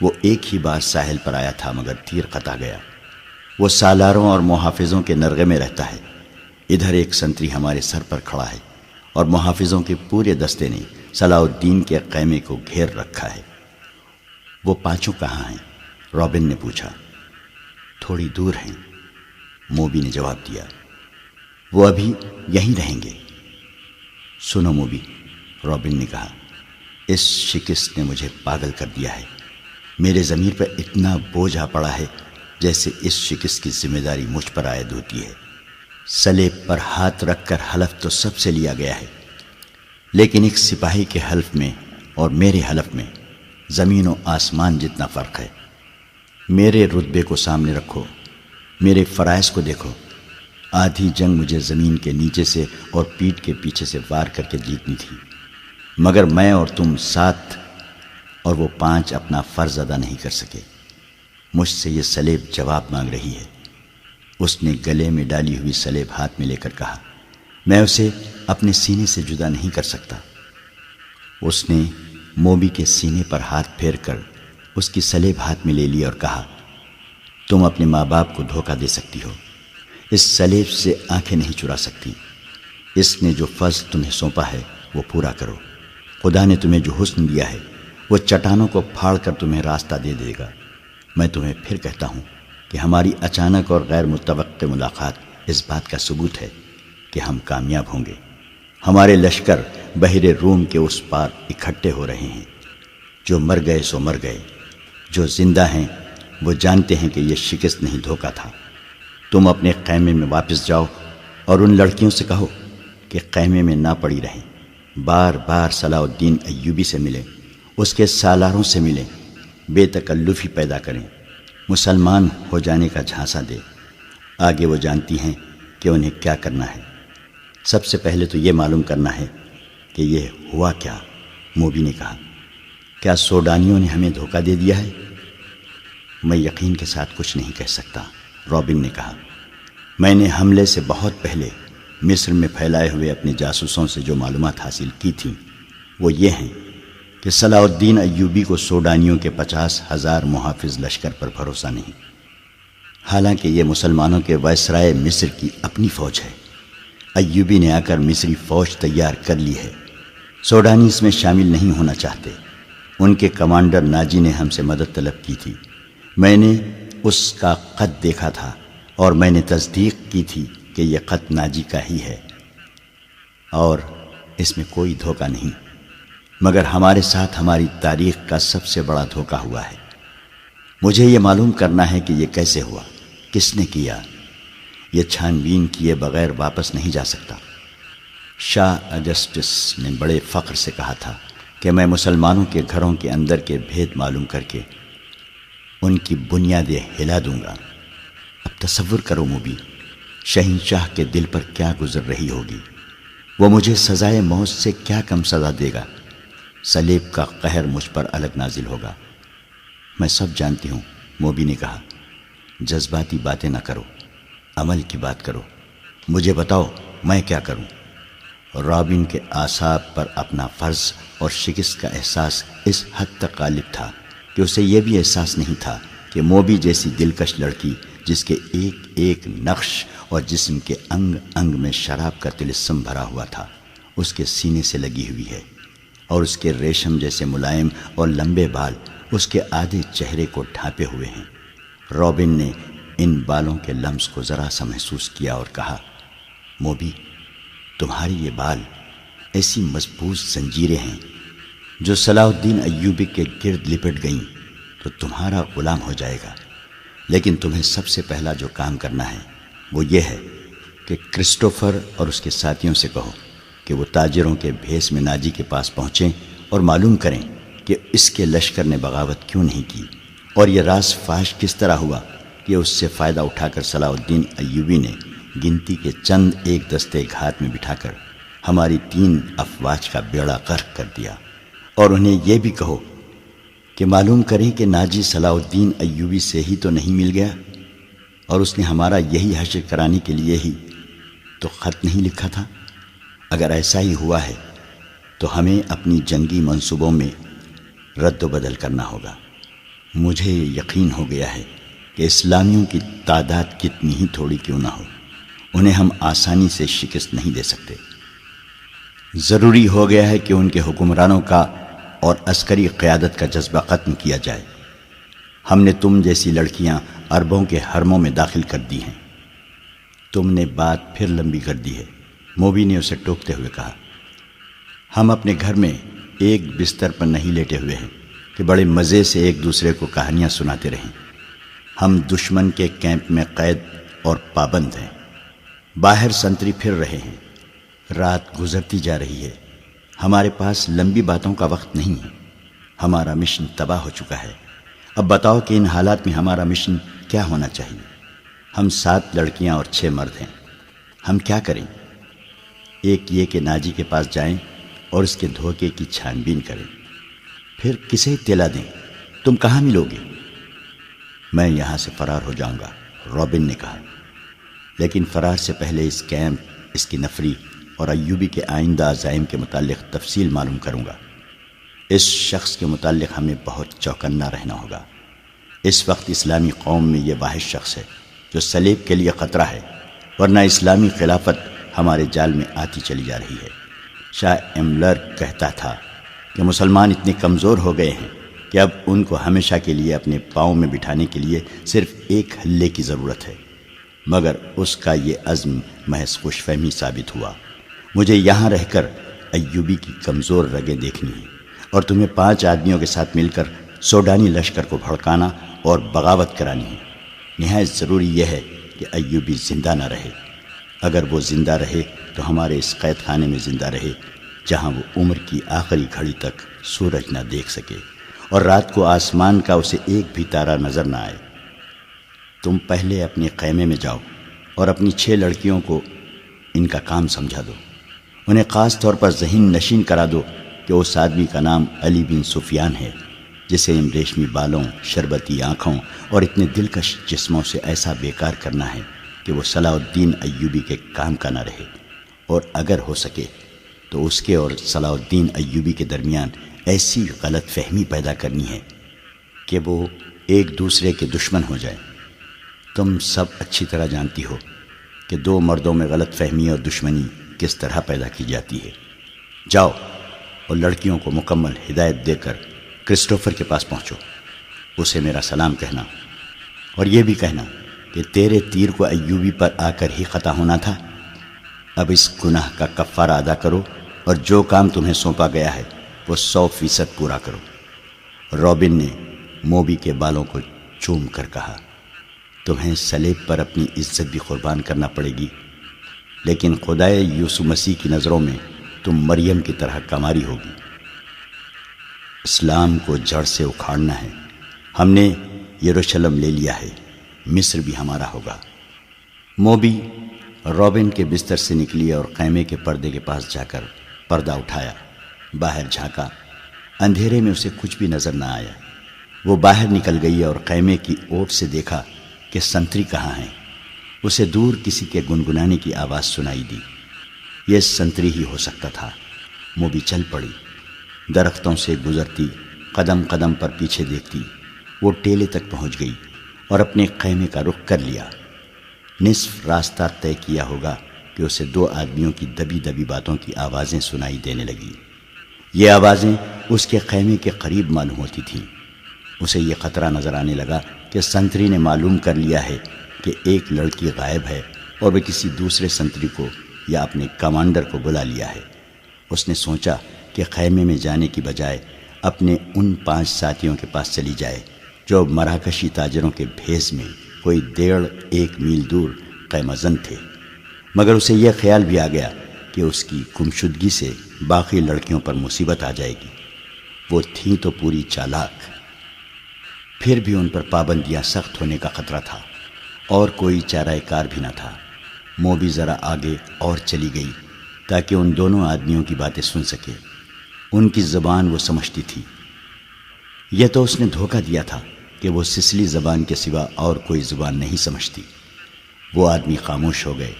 وہ ایک ہی بار ساحل پر آیا تھا مگر تیر قطع گیا۔ وہ سالاروں اور محافظوں کے نرغے میں رہتا ہے۔ ادھر ایک سنتری ہمارے سر پر کھڑا ہے اور محافظوں کے پورے دستے نے صلاح الدین کے خیمے کو گھیر رکھا ہے۔ وہ 5 کہاں ہیں؟ رابن نے پوچھا۔ تھوڑی دور ہیں، موبی نے جواب دیا۔ وہ ابھی یہیں رہیں گے۔ سنو موبی، رابن نے کہا، اس شکست نے مجھے پاگل کر دیا ہے۔ میرے ضمیر پر اتنا بوجھ آ پڑا ہے جیسے اس شکست کی ذمہ داری مجھ پر عائد ہوتی ہے۔ سلیب پر ہاتھ رکھ کر حلف تو سب سے لیا گیا ہے، لیکن ایک سپاہی کے حلف میں اور میرے حلف میں زمین و آسمان جتنا فرق ہے۔ میرے رتبے کو سامنے رکھو، میرے فرائض کو دیکھو۔ آدھی جنگ مجھے زمین کے نیچے سے اور پیٹھ کے پیچھے سے وار کر کے جیتنی تھی، مگر میں اور تم 7 اور وہ 5 اپنا فرض ادا نہیں کر سکے۔ مجھ سے یہ سلیب جواب مانگ رہی ہے۔ اس نے گلے میں ڈالی ہوئی سلیب ہاتھ میں لے کر کہا، میں اسے اپنے سینے سے جدا نہیں کر سکتا۔ اس نے موبی کے سینے پر ہاتھ پھیر کر اس کی سلیب ہاتھ میں لے لی اور کہا، تم اپنے ماں باپ کو دھوکہ دے سکتی ہو، اس سلیب سے آنکھیں نہیں چرا سکتی۔ اس نے جو فرض تمہیں سونپا ہے وہ پورا کرو۔ خدا نے تمہیں جو حسن دیا ہے وہ چٹانوں کو پھاڑ کر تمہیں راستہ دے دے گا۔ میں تمہیں پھر کہتا ہوں کہ ہماری اچانک اور غیر متوقع ملاقات اس بات کا ثبوت ہے کہ ہم کامیاب ہوں گے۔ ہمارے لشکر بحر روم کے اس پار اکٹھے ہو رہے ہیں۔ جو مر گئے سو مر گئے، جو زندہ ہیں وہ جانتے ہیں کہ یہ شکست نہیں دھوکہ تھا۔ تم اپنے خیمے میں واپس جاؤ اور ان لڑکیوں سے کہو کہ خیمے میں نہ پڑی رہیں، بار بار صلاح الدین ایوبی سے ملیں، اس کے سالاروں سے ملیں، بے تکلفی پیدا کریں، مسلمان ہو جانے کا جھانسا دے۔ آگے وہ جانتی ہیں کہ انہیں کیا کرنا ہے۔ سب سے پہلے تو یہ معلوم کرنا ہے کہ یہ ہوا کیا۔ موبی نے کہا، کیا سوڈانیوں نے ہمیں دھوکہ دے دیا ہے؟ میں یقین کے ساتھ کچھ نہیں کہہ سکتا، رابن نے کہا۔ میں نے حملے سے بہت پہلے مصر میں پھیلائے ہوئے اپنے جاسوسوں سے جو معلومات حاصل کی تھیں وہ یہ ہیں کہ کہ صلاح الدین ایوبی کو سوڈانیوں کے 50,000 محافظ لشکر پر بھروسہ نہیں، حالانکہ یہ مسلمانوں کے وائسرائے مصر کی اپنی فوج ہے۔ ایوبی نے آ کر مصری فوج تیار کر لی ہے، سوڈانی اس میں شامل نہیں ہونا چاہتے۔ ان کے کمانڈر ناجی نے ہم سے مدد طلب کی تھی، میں نے اس کا خط دیکھا تھا اور میں نے تصدیق کی تھی کہ یہ خط ناجی کا ہی ہے اور اس میں کوئی دھوکہ نہیں، مگر ہمارے ساتھ ہماری تاریخ کا سب سے بڑا دھوکہ ہوا ہے۔ مجھے یہ معلوم کرنا ہے کہ یہ کیسے ہوا، کس نے کیا۔ یہ چھان بین کیے بغیر واپس نہیں جا سکتا۔ شاہ اگسٹس نے بڑے فخر سے کہا تھا کہ میں مسلمانوں کے گھروں کے اندر کے بھید معلوم کر کے ان کی بنیادیں ہلا دوں گا۔ اب تصور کرو موبی، شہنشاہ کے دل پر کیا گزر رہی ہوگی، وہ مجھے سزائے موت سے کیا کم سزا دے گا۔ صلیب کا قہر مجھ پر الگ نازل ہوگا۔ میں سب جانتی ہوں، موبی نے کہا، جذباتی باتیں نہ کرو، عمل کی بات کرو۔ مجھے بتاؤ میں کیا کروں۔ رابن کے اعصاب پر اپنا فرض اور شکست کا احساس اس حد تک غالب تھا کہ اسے یہ بھی احساس نہیں تھا کہ موبی جیسی دلکش لڑکی، جس کے ایک ایک نقش اور جسم کے انگ انگ میں شراب کا طلسم بھرا ہوا تھا، اس کے سینے سے لگی ہوئی ہے، اور اس کے ریشم جیسے ملائم اور لمبے بال اس کے آدھے چہرے کو ڈھانپے ہوئے ہیں۔ رابن نے ان بالوں کے لمس کو ذرا سا محسوس کیا اور کہا، موبی، تمہاری یہ بال ایسی مضبوط زنجیریں ہیں جو صلاح الدین ایوبی کے گرد لپٹ گئیں تو تمہارا غلام ہو جائے گا۔ لیکن تمہیں سب سے پہلا جو کام کرنا ہے وہ یہ ہے کہ کرسٹوفر اور اس کے ساتھیوں سے کہو کہ وہ تاجروں کے بھیس میں ناجی کے پاس پہنچیں اور معلوم کریں کہ اس کے لشکر نے بغاوت کیوں نہیں کی، اور یہ راز فاش کس طرح ہوا کہ اس سے فائدہ اٹھا کر صلاح الدین ایوبی نے گنتی کے چند ایک دستے گھات میں بٹھا کر ہماری 3 افواج کا بیڑا غرق کر دیا۔ اور انہیں یہ بھی کہو کہ معلوم کریں کہ ناجی صلاح الدین ایوبی سے ہی تو نہیں مل گیا، اور اس نے ہمارا یہی حشر کرانے کے لیے ہی تو خط نہیں لکھا تھا۔ اگر ایسا ہی ہوا ہے تو ہمیں اپنی جنگی منصوبوں میں رد و بدل کرنا ہوگا۔ مجھے یقین ہو گیا ہے کہ اسلامیوں کی تعداد کتنی ہی تھوڑی کیوں نہ ہو، انہیں ہم آسانی سے شکست نہیں دے سکتے۔ ضروری ہو گیا ہے کہ ان کے حکمرانوں کا اور عسکری قیادت کا جذبہ ختم کیا جائے۔ ہم نے تم جیسی لڑکیاں عربوں کے حرموں میں داخل کر دی ہیں۔ تم نے بات پھر لمبی کر دی ہے، موبی نے اسے ٹوکتے ہوئے کہا۔ ہم اپنے گھر میں ایک بستر پر نہیں لیٹے ہوئے ہیں کہ بڑے مزے سے ایک دوسرے کو کہانیاں سناتے رہیں۔ ہم دشمن کے کیمپ میں قید اور پابند ہیں، باہر سنتری پھر رہے ہیں، رات گزرتی جا رہی ہے، ہمارے پاس لمبی باتوں کا وقت نہیں ہے، ہمارا مشن تباہ ہو چکا ہے۔ اب بتاؤ کہ ان حالات میں ہمارا مشن کیا ہونا چاہیے؟ ہم 7 لڑکیاں اور 6 مرد ہیں، ہم کیا کریں؟ ایک یہ کہ ناجی کے پاس جائیں اور اس کے دھوکے کی چھان بین کریں، پھر کسے اطلاع دیں؟ تم کہاں ملو گے؟ میں یہاں سے فرار ہو جاؤں گا، رابن نے کہا، لیکن فرار سے پہلے اس کیمپ، اس کی نفری اور ایوبی کے آئندہ عزائم کے متعلق تفصیل معلوم کروں گا۔ اس شخص کے متعلق ہمیں بہت چوکنا رہنا ہوگا۔ اس وقت اسلامی قوم میں یہ واحد شخص ہے جو صلیب کے لیے خطرہ ہے، ورنہ اسلامی خلافت ہمارے جال میں آتی چلی جا رہی ہے۔ شاہ ایملر کہتا تھا کہ مسلمان اتنے کمزور ہو گئے ہیں کہ اب ان کو ہمیشہ کے لیے اپنے پاؤں میں بٹھانے کے لیے صرف ایک ہلے کی ضرورت ہے، مگر اس کا یہ عزم محض خوش فہمی ثابت ہوا۔ مجھے یہاں رہ کر ایوبی کی کمزور رگیں دیکھنی ہیں، اور تمہیں 5 آدمیوں کے ساتھ مل کر سوڈانی لشکر کو بھڑکانا اور بغاوت کرانی ہے۔ نہایت ضروری یہ ہے کہ ایوبی زندہ نہ رہے۔ اگر وہ زندہ رہے تو ہمارے اس قید خانے میں زندہ رہے جہاں وہ عمر کی آخری گھڑی تک سورج نہ دیکھ سکے، اور رات کو آسمان کا اسے ایک بھی تارہ نظر نہ آئے۔ تم پہلے اپنے خیمے میں جاؤ اور اپنی 6 لڑکیوں کو ان کا کام سمجھا دو، انہیں خاص طور پر ذہن نشین کرا دو کہ اس آدمی کا نام علی بن سفیان ہے جسے ان ریشمی بالوں، شربتی آنکھوں اور اتنے دلکش جسموں سے ایسا بیکار کرنا ہے کہ وہ صلاح الدین ایوبی کے کام کا نہ رہے، اور اگر ہو سکے تو اس کے اور صلاح الدین ایوبی کے درمیان ایسی غلط فہمی پیدا کرنی ہے کہ وہ ایک دوسرے کے دشمن ہو جائیں۔ تم سب اچھی طرح جانتی ہو کہ دو مردوں میں غلط فہمی اور دشمنی کس طرح پیدا کی جاتی ہے۔ جاؤ اور لڑکیوں کو مکمل ہدایت دے کر کرسٹوفر کے پاس پہنچو، اسے میرا سلام کہنا، اور یہ بھی کہنا کہ تیرے تیر کو ایوبی پر آ کر ہی قطع ہونا تھا۔ اب اس گناہ کا کفارہ ادا کرو اور جو کام تمہیں سونپا گیا ہے وہ 100% پورا کرو۔ رابن نے موبی کے بالوں کو چوم کر کہا، تمہیں صلیب پر اپنی عزت بھی قربان کرنا پڑے گی، لیکن خدائے یسوع مسیح کی نظروں میں تم مریم کی طرح کماری ہوگی۔ اسلام کو جڑ سے اکھاڑنا ہے۔ ہم نے یروشلم لے لیا ہے، مصر بھی ہمارا ہوگا۔ موبی رابن کے بستر سے نکلی اور خیمے کے پردے کے پاس جا کر پردہ اٹھایا، باہر جھانکا۔ اندھیرے میں اسے کچھ بھی نظر نہ آیا۔ وہ باہر نکل گئی اور خیمے کی اوٹ سے دیکھا کہ سنتری کہاں ہیں۔ اسے دور کسی کے گنگنانے کی آواز سنائی دی۔ یہ سنتری ہی ہو سکتا تھا۔ موبی چل پڑی، درختوں سے گزرتی، قدم قدم پر پیچھے دیکھتی۔ وہ ٹیلے تک پہنچ گئی اور اپنے خیمے کا رخ کر لیا۔ نصف راستہ طے کیا ہوگا کہ اسے 2 آدمیوں کی دبی دبی باتوں کی آوازیں سنائی دینے لگی۔ یہ آوازیں اس کے خیمے کے قریب معلوم ہوتی تھیں۔ اسے یہ خطرہ نظر آنے لگا کہ سنتری نے معلوم کر لیا ہے کہ ایک لڑکی غائب ہے اور وہ کسی دوسرے سنتری کو یا اپنے کمانڈر کو بلا لیا ہے۔ اس نے سوچا کہ خیمے میں جانے کی بجائے اپنے ان 5 ساتھیوں کے پاس چلی جائے جو مراکشی تاجروں کے بھیس میں کوئی 1.5 میل دور خیمہ زن تھے۔ مگر اسے یہ خیال بھی آ گیا کہ اس کی گمشدگی سے باقی لڑکیوں پر مصیبت آ جائے گی۔ وہ تھیں تو پوری چالاک، پھر بھی ان پر پابندیاں سخت ہونے کا خطرہ تھا اور کوئی چارہ کار بھی نہ تھا۔ موبی ذرا آگے اور چلی گئی تاکہ ان دونوں آدمیوں کی باتیں سن سکے۔ ان کی زبان وہ سمجھتی تھی۔ یہ تو اس نے دھوکہ دیا تھا کہ وہ سسلی زبان کے سوا اور کوئی زبان نہیں سمجھتی۔ وہ آدمی خاموش ہو گئے۔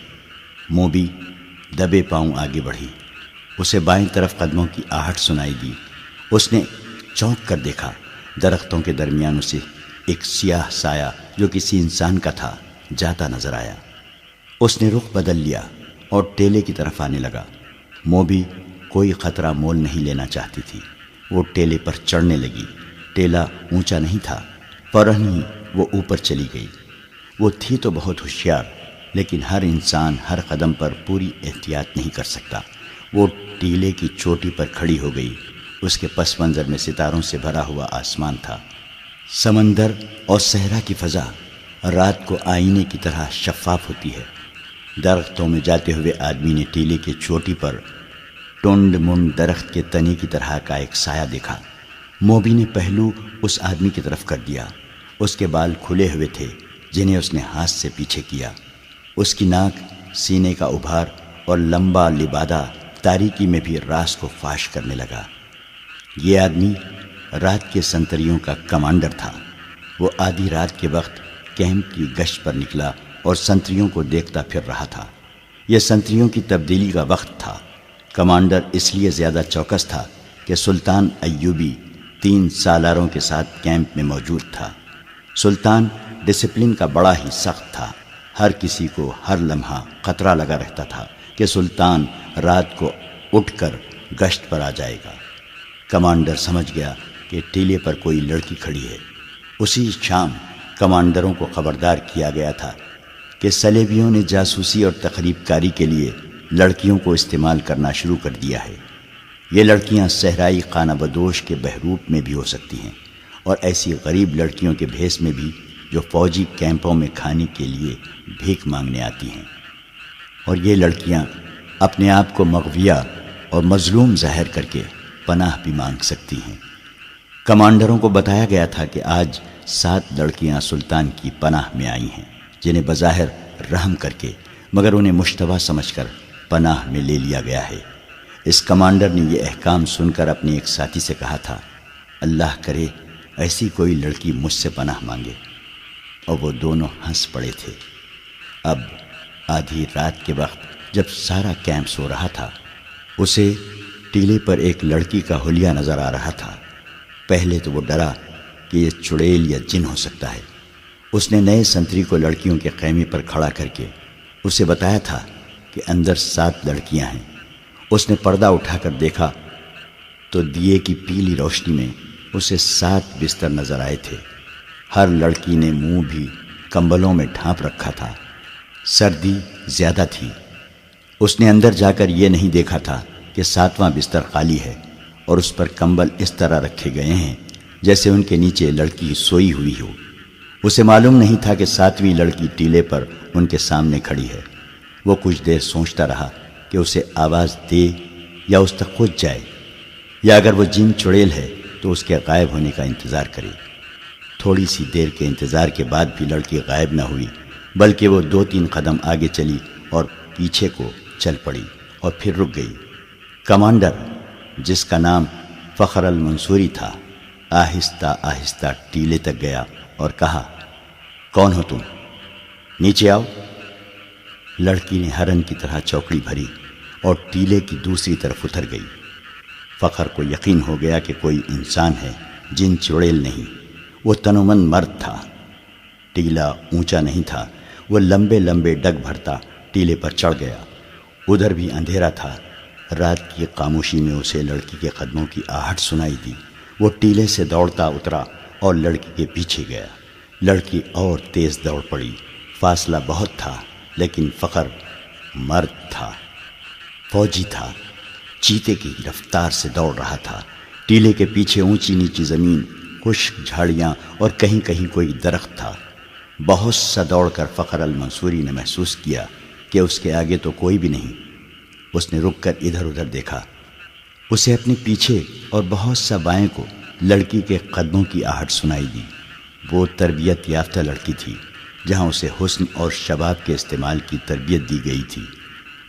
موبی دبے پاؤں آگے بڑھی۔ اسے بائیں طرف قدموں کی آہٹ سنائی دی۔ اس نے چونک کر دیکھا۔ درختوں کے درمیان اسے ایک سیاہ سایہ جو کسی انسان کا تھا جاتا نظر آیا۔ اس نے رخ بدل لیا اور ٹیلے کی طرف آنے لگا۔ موبی کوئی خطرہ مول نہیں لینا چاہتی تھی۔ وہ ٹیلے پر چڑھنے لگی۔ ٹیلا اونچا نہیں تھا، فوراً ہی وہ اوپر چلی گئی۔ وہ تھی تو بہت ہوشیار، لیکن ہر انسان ہر قدم پر پوری احتیاط نہیں کر سکتا۔ وہ ٹیلے کی چوٹی پر کھڑی ہو گئی۔ اس کے پس منظر میں ستاروں سے بھرا ہوا آسمان تھا۔ سمندر اور صحرا کی فضا رات کو آئینے کی طرح شفاف ہوتی ہے۔ درختوں میں جاتے ہوئے آدمی نے ٹیلے کی چوٹی پر ٹونڈ منڈ درخت کے تنے کی طرح کا ایک سایہ دیکھا۔ موبی نے پہلو اس آدمی کی طرف کر دیا۔ اس کے بال کھلے ہوئے تھے جنہیں اس نے ہاتھ سے پیچھے کیا۔ اس کی ناک، سینے کا ابھار اور لمبا لبادہ تاریکی میں بھی راز کو فاش کرنے لگا۔ یہ آدمی رات کے سنتریوں کا کمانڈر تھا۔ وہ آدھی رات کے وقت کیمپ کی گشت پر نکلا اور سنتریوں کو دیکھتا پھر رہا تھا۔ یہ سنتریوں کی تبدیلی کا وقت تھا۔ کمانڈر اس لیے زیادہ چوکس تھا کہ سلطان ایوبی 3 سالاروں کے ساتھ کیمپ میں موجود تھا۔ سلطان ڈسپلن کا بڑا ہی سخت تھا۔ ہر کسی کو ہر لمحہ خطرہ لگا رہتا تھا کہ سلطان رات کو اٹھ کر گشت پر آ جائے گا۔ کمانڈر سمجھ گیا کہ ٹیلے پر کوئی لڑکی کھڑی ہے۔ اسی شام کمانڈروں کو خبردار کیا گیا تھا کہ صلیبیوں نے جاسوسی اور تخریب کاری کے لیے لڑکیوں کو استعمال کرنا شروع کر دیا ہے۔ یہ لڑکیاں صحرائی خانہ بدوش کے بحروپ میں بھی ہو سکتی ہیں اور ایسی غریب لڑکیوں کے بھیس میں بھی جو فوجی کیمپوں میں کھانے کے لیے بھیک مانگنے آتی ہیں، اور یہ لڑکیاں اپنے آپ کو مغویہ اور مظلوم ظاہر کر کے پناہ بھی مانگ سکتی ہیں۔ کمانڈروں کو بتایا گیا تھا کہ آج 7 لڑکیاں سلطان کی پناہ میں آئی ہیں جنہیں بظاہر رحم کر کے مگر انہیں مشتبہ سمجھ کر پناہ میں لے لیا گیا ہے۔ اس کمانڈر نے یہ احکام سن کر اپنے ایک ساتھی سے کہا تھا، اللہ کرے ایسی کوئی لڑکی مجھ سے پناہ مانگے، اور وہ دونوں ہنس پڑے تھے۔ اب آدھی رات کے وقت جب سارا کیمپ سو رہا تھا، اسے ٹیلے پر ایک لڑکی کا حلیہ نظر آ رہا تھا۔ پہلے تو وہ ڈرا کہ یہ چڑیل یا جن ہو سکتا ہے۔ اس نے نئے سنتری کو لڑکیوں کے خیمے پر کھڑا کر کے اسے بتایا تھا کہ اندر 7 لڑکیاں ہیں۔ اس نے پردہ اٹھا کر دیکھا تو دیے کی پیلی روشنی میں اسے 7 بستر نظر آئے تھے۔ ہر لڑکی نے منہ بھی کمبلوں میں ڈھانپ رکھا تھا۔ سردی زیادہ تھی۔ اس نے اندر جا کر یہ نہیں دیکھا تھا کہ 7واں بستر خالی ہے اور اس پر کمبل اس طرح رکھے گئے ہیں جیسے ان کے نیچے لڑکی سوئی ہوئی ہو۔ اسے معلوم نہیں تھا کہ 7ویں لڑکی ٹیلے پر ان کے سامنے کھڑی ہے۔ وہ کچھ دیر سوچتا رہا کہ اسے آواز دے یا اس تک خود جائے، یا اگر وہ جن چڑیل ہے تو اس کے غائب ہونے کا انتظار کرے۔ تھوڑی سی دیر کے انتظار کے بعد بھی لڑکی غائب نہ ہوئی، بلکہ وہ 2-3 قدم آگے چلی اور پیچھے کو چل پڑی اور پھر رک گئی۔ کمانڈر، جس کا نام فخر المنصوری تھا، آہستہ آہستہ ٹیلے تک گیا اور کہا، کون ہو تم؟ نیچے آؤ۔ لڑکی نے ہرن کی طرح چوکڑی بھری اور ٹیلے کی دوسری طرف اتر گئی۔ فخر کو یقین ہو گیا کہ کوئی انسان ہے، جن چڑیل نہیں۔ وہ تنومند مرد تھا۔ ٹیلا اونچا نہیں تھا۔ وہ لمبے لمبے ڈگ بھرتا ٹیلے پر چڑھ گیا۔ ادھر بھی اندھیرا تھا۔ رات کی خاموشی میں اسے لڑکی کے قدموں کی آہٹ سنائی دی۔ وہ ٹیلے سے دوڑتا اترا اور لڑکی کے پیچھے گیا۔ لڑکی اور تیز دوڑ پڑی۔ فاصلہ بہت تھا، لیکن فخر مرد تھا، فوجی تھا، چیتے کی رفتار سے دوڑ رہا تھا۔ ٹیلے کے پیچھے اونچی نیچی زمین، خشک جھاڑیاں اور کہیں کہیں کوئی درخت تھا۔ بہت سا دوڑ کر فخر المنصوری نے محسوس کیا کہ اس کے آگے تو کوئی بھی نہیں۔ اس نے رک کر ادھر ادھر دیکھا۔ اسے اپنے پیچھے اور بہت سا بائیں کو لڑکی کے قدموں کی آہٹ سنائی دی۔ وہ تربیت یافتہ لڑکی تھی۔ جہاں اسے حسن اور شباب کے استعمال کی تربیت دی گئی تھی،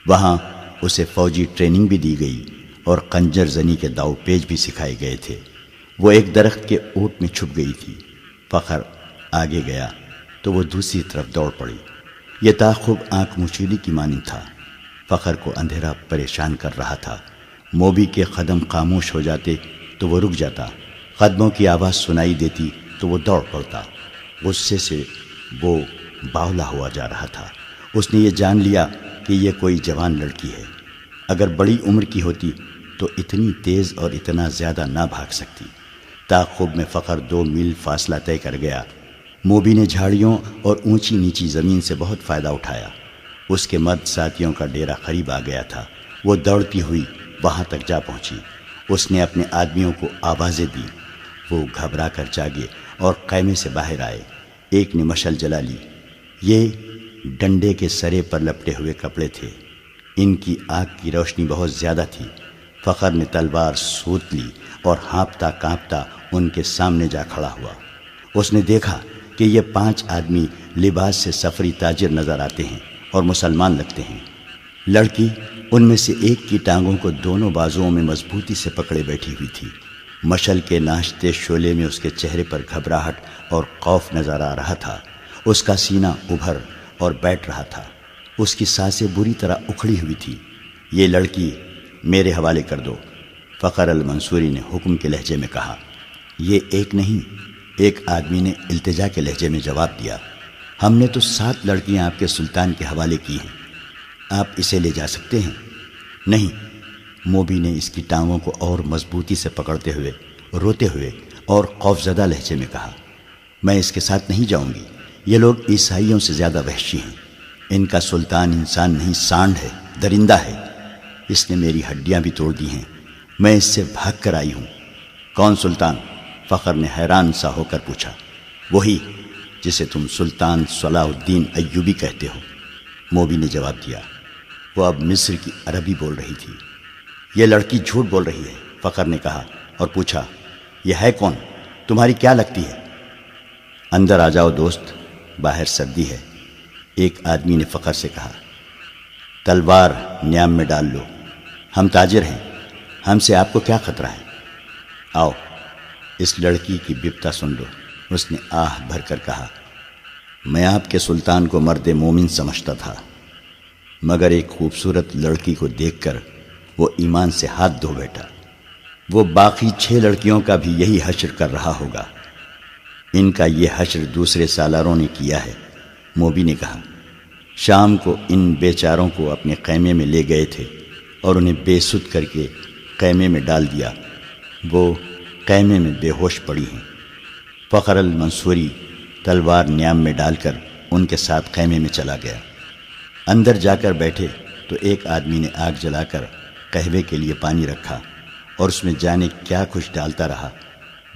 وہاں اسے فوجی ٹریننگ بھی دی گئی اور خنجر زنی کے داؤ پیچ بھی سکھائے گئے تھے۔ وہ ایک درخت کے اوٹ میں چھپ گئی تھی۔ فخر آگے گیا تو وہ دوسری طرف دوڑ پڑی۔ یہ تعاقب آنکھ مچولی کی مانند تھا۔ فخر کو اندھیرا پریشان کر رہا تھا۔ موبی کے قدم خاموش ہو جاتے تو وہ رک جاتا، قدموں کی آواز سنائی دیتی تو وہ دوڑ پڑتا۔ غصے سے وہ باولا ہوا جا رہا تھا۔ اس نے یہ جان لیا کہ یہ کوئی جوان لڑکی ہے۔ اگر بڑی عمر کی ہوتی تو اتنی تیز اور اتنا زیادہ نہ بھاگ سکتی۔ تعاقب میں فخر 2 میل فاصلہ طے کر گیا۔ موبی نے جھاڑیوں اور اونچی نیچی زمین سے بہت فائدہ اٹھایا۔ اس کے مرد ساتھیوں کا ڈیرا قریب آ گیا تھا۔ وہ دوڑتی ہوئی وہاں تک جا پہنچی۔ اس نے اپنے آدمیوں کو آوازیں دی۔ وہ گھبرا کر جاگے اور خیمے سے باہر آئے۔ ایک نے مشعل جلا لی۔ یہ ڈنڈے کے سرے پر لپٹے ہوئے کپڑے تھے۔ ان کی آگ کی روشنی بہت زیادہ تھی۔ فخر نے تلوار سوت لی اور ہانپتا کانپتا ان کے سامنے جا کھڑا ہوا۔ اس نے دیکھا کہ یہ 5 آدمی لباس سے سفری تاجر نظر آتے ہیں اور مسلمان لگتے ہیں۔ لڑکی ان میں سے ایک کی ٹانگوں کو دونوں بازوؤں میں مضبوطی سے پکڑے بیٹھی ہوئی تھی۔ مشعل کے ناشتے شعلے میں اس کے چہرے پر گھبراہٹ اور خوف نظر آ رہا تھا۔ اس کا سینہ ابھر اور بیٹھ رہا تھا۔ اس کی سانسیں بری طرح اکھڑی ہوئی تھی۔ یہ لڑکی میرے حوالے کر دو، فخر المنصوری نے حکم کے لہجے میں کہا۔ یہ ایک نہیں، ایک آدمی نے التجا کے لہجے میں جواب دیا۔ ہم نے تو 7 لڑکیاں آپ کے سلطان کے حوالے کی ہیں، آپ اسے لے جا سکتے ہیں؟ نہیں، موبی نے اس کی ٹانگوں کو اور مضبوطی سے پکڑتے ہوئے روتے ہوئے اور خوفزدہ لہجے میں کہا، میں اس کے ساتھ نہیں جاؤں گی۔ یہ لوگ عیسائیوں سے زیادہ وحشی ہیں۔ ان کا سلطان انسان نہیں، سانڈ ہے، درندہ ہے۔ اس نے میری ہڈیاں بھی توڑ دی ہیں۔ میں اس سے بھاگ کر آئی ہوں۔ کون سلطان؟ فخر نے حیران سا ہو کر پوچھا۔ وہی جسے تم سلطان صلاح الدین ایوبی کہتے ہو، موبی نے جواب دیا۔ وہ اب مصر کی عربی بول رہی تھی۔ یہ لڑکی جھوٹ بول رہی ہے، فخر نے کہا اور پوچھا، یہ ہے کون؟ تمہاری کیا لگتی ہے؟ اندر آ جاؤ دوست، باہر سردی ہے، ایک آدمی نے فخر سے کہا۔ تلوار نیام میں ڈال لو، ہم تاجر ہیں، ہم سے آپ کو کیا خطرہ ہے؟ آؤ اس لڑکی کی بپتا سن لو، اس نے آہ بھر کر کہا۔ میں آپ کے سلطان کو مرد مومن سمجھتا تھا، مگر ایک خوبصورت لڑکی کو دیکھ کر وہ ایمان سے ہاتھ دھو بیٹھا۔ وہ باقی 6 لڑکیوں کا بھی یہی حشر کر رہا ہوگا۔ ان کا یہ حشر دوسرے سالاروں نے کیا ہے۔ موبی نے کہا، شام کو ان بیچاروں کو اپنے خیمے میں لے گئے تھے اور انہیں بے سود کر کے خیمے میں ڈال دیا۔ وہ خیمے میں بے ہوش پڑی ہیں۔ فخر المنصوری تلوار نیام میں ڈال کر ان کے ساتھ خیمے میں چلا گیا۔ اندر جا کر بیٹھے تو ایک آدمی نے آگ جلا کر قہوے کے لیے پانی رکھا اور اس میں جانے کیا کچھ ڈالتا رہا۔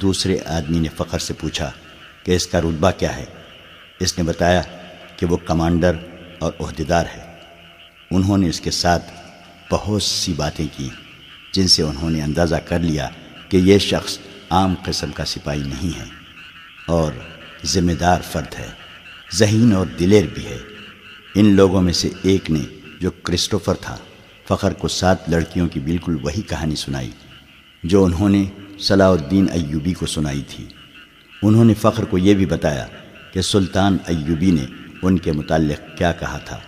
دوسرے آدمی نے فخر سے پوچھا کہ اس کا رتبہ کیا ہے؟ اس نے بتایا کہ وہ کمانڈر اور عہدیدار ہے۔ انہوں نے اس کے ساتھ بہت سی باتیں کی جن سے انہوں نے اندازہ کر لیا کہ یہ شخص عام قسم کا سپاہی نہیں ہے اور ذمہ دار فرد ہے، ذہین اور دلیر بھی ہے۔ ان لوگوں میں سے ایک نے، جو کرسٹوفر تھا، فخر کو 7 لڑکیوں کی بالکل وہی کہانی سنائی جو انہوں نے صلاح الدین ایوبی کو سنائی تھی۔ انہوں نے فخر کو یہ بھی بتایا کہ سلطان ایوبی نے ان کے متعلق کیا کہا تھا۔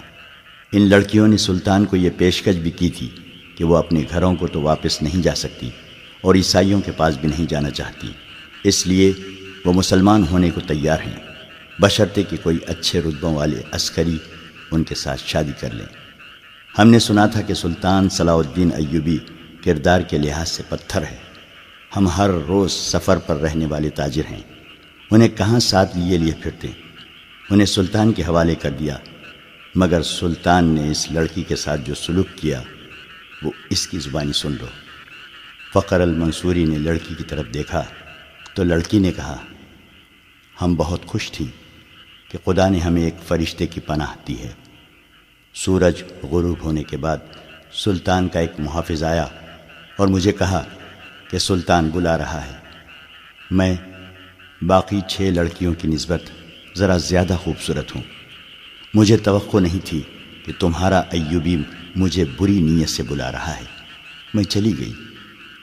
ان لڑکیوں نے سلطان کو یہ پیشکش بھی کی تھی کہ وہ اپنے گھروں کو تو واپس نہیں جا سکتی اور عیسائیوں کے پاس بھی نہیں جانا چاہتی، اس لیے وہ مسلمان ہونے کو تیار ہیں، بشرطے کہ کوئی اچھے رتبوں والے عسکری ان کے ساتھ شادی کر لیں۔ ہم نے سنا تھا کہ سلطان صلاح الدین ایوبی کردار کے لحاظ سے پتھر ہے۔ ہم ہر روز سفر پر رہنے والے تاجر ہیں، انہیں کہاں ساتھ لیے پھرتے، انہیں سلطان کے حوالے کر دیا، مگر سلطان نے اس لڑکی کے ساتھ جو سلوک کیا وہ اس کی زبانی سن لو۔ فخر المنصوری نے لڑکی کی طرف دیکھا تو لڑکی نے کہا، ہم بہت خوش تھیں کہ خدا نے ہمیں ایک فرشتے کی پناہ دی ہے۔ سورج غروب ہونے کے بعد سلطان کا ایک محافظ آیا اور مجھے کہا کہ سلطان بلا رہا ہے۔ میں باقی 6 لڑکیوں کی نسبت ذرا زیادہ خوبصورت ہوں۔ مجھے توقع نہیں تھی کہ تمہارا ایوبی مجھے بری نیت سے بلا رہا ہے۔ میں چلی گئی۔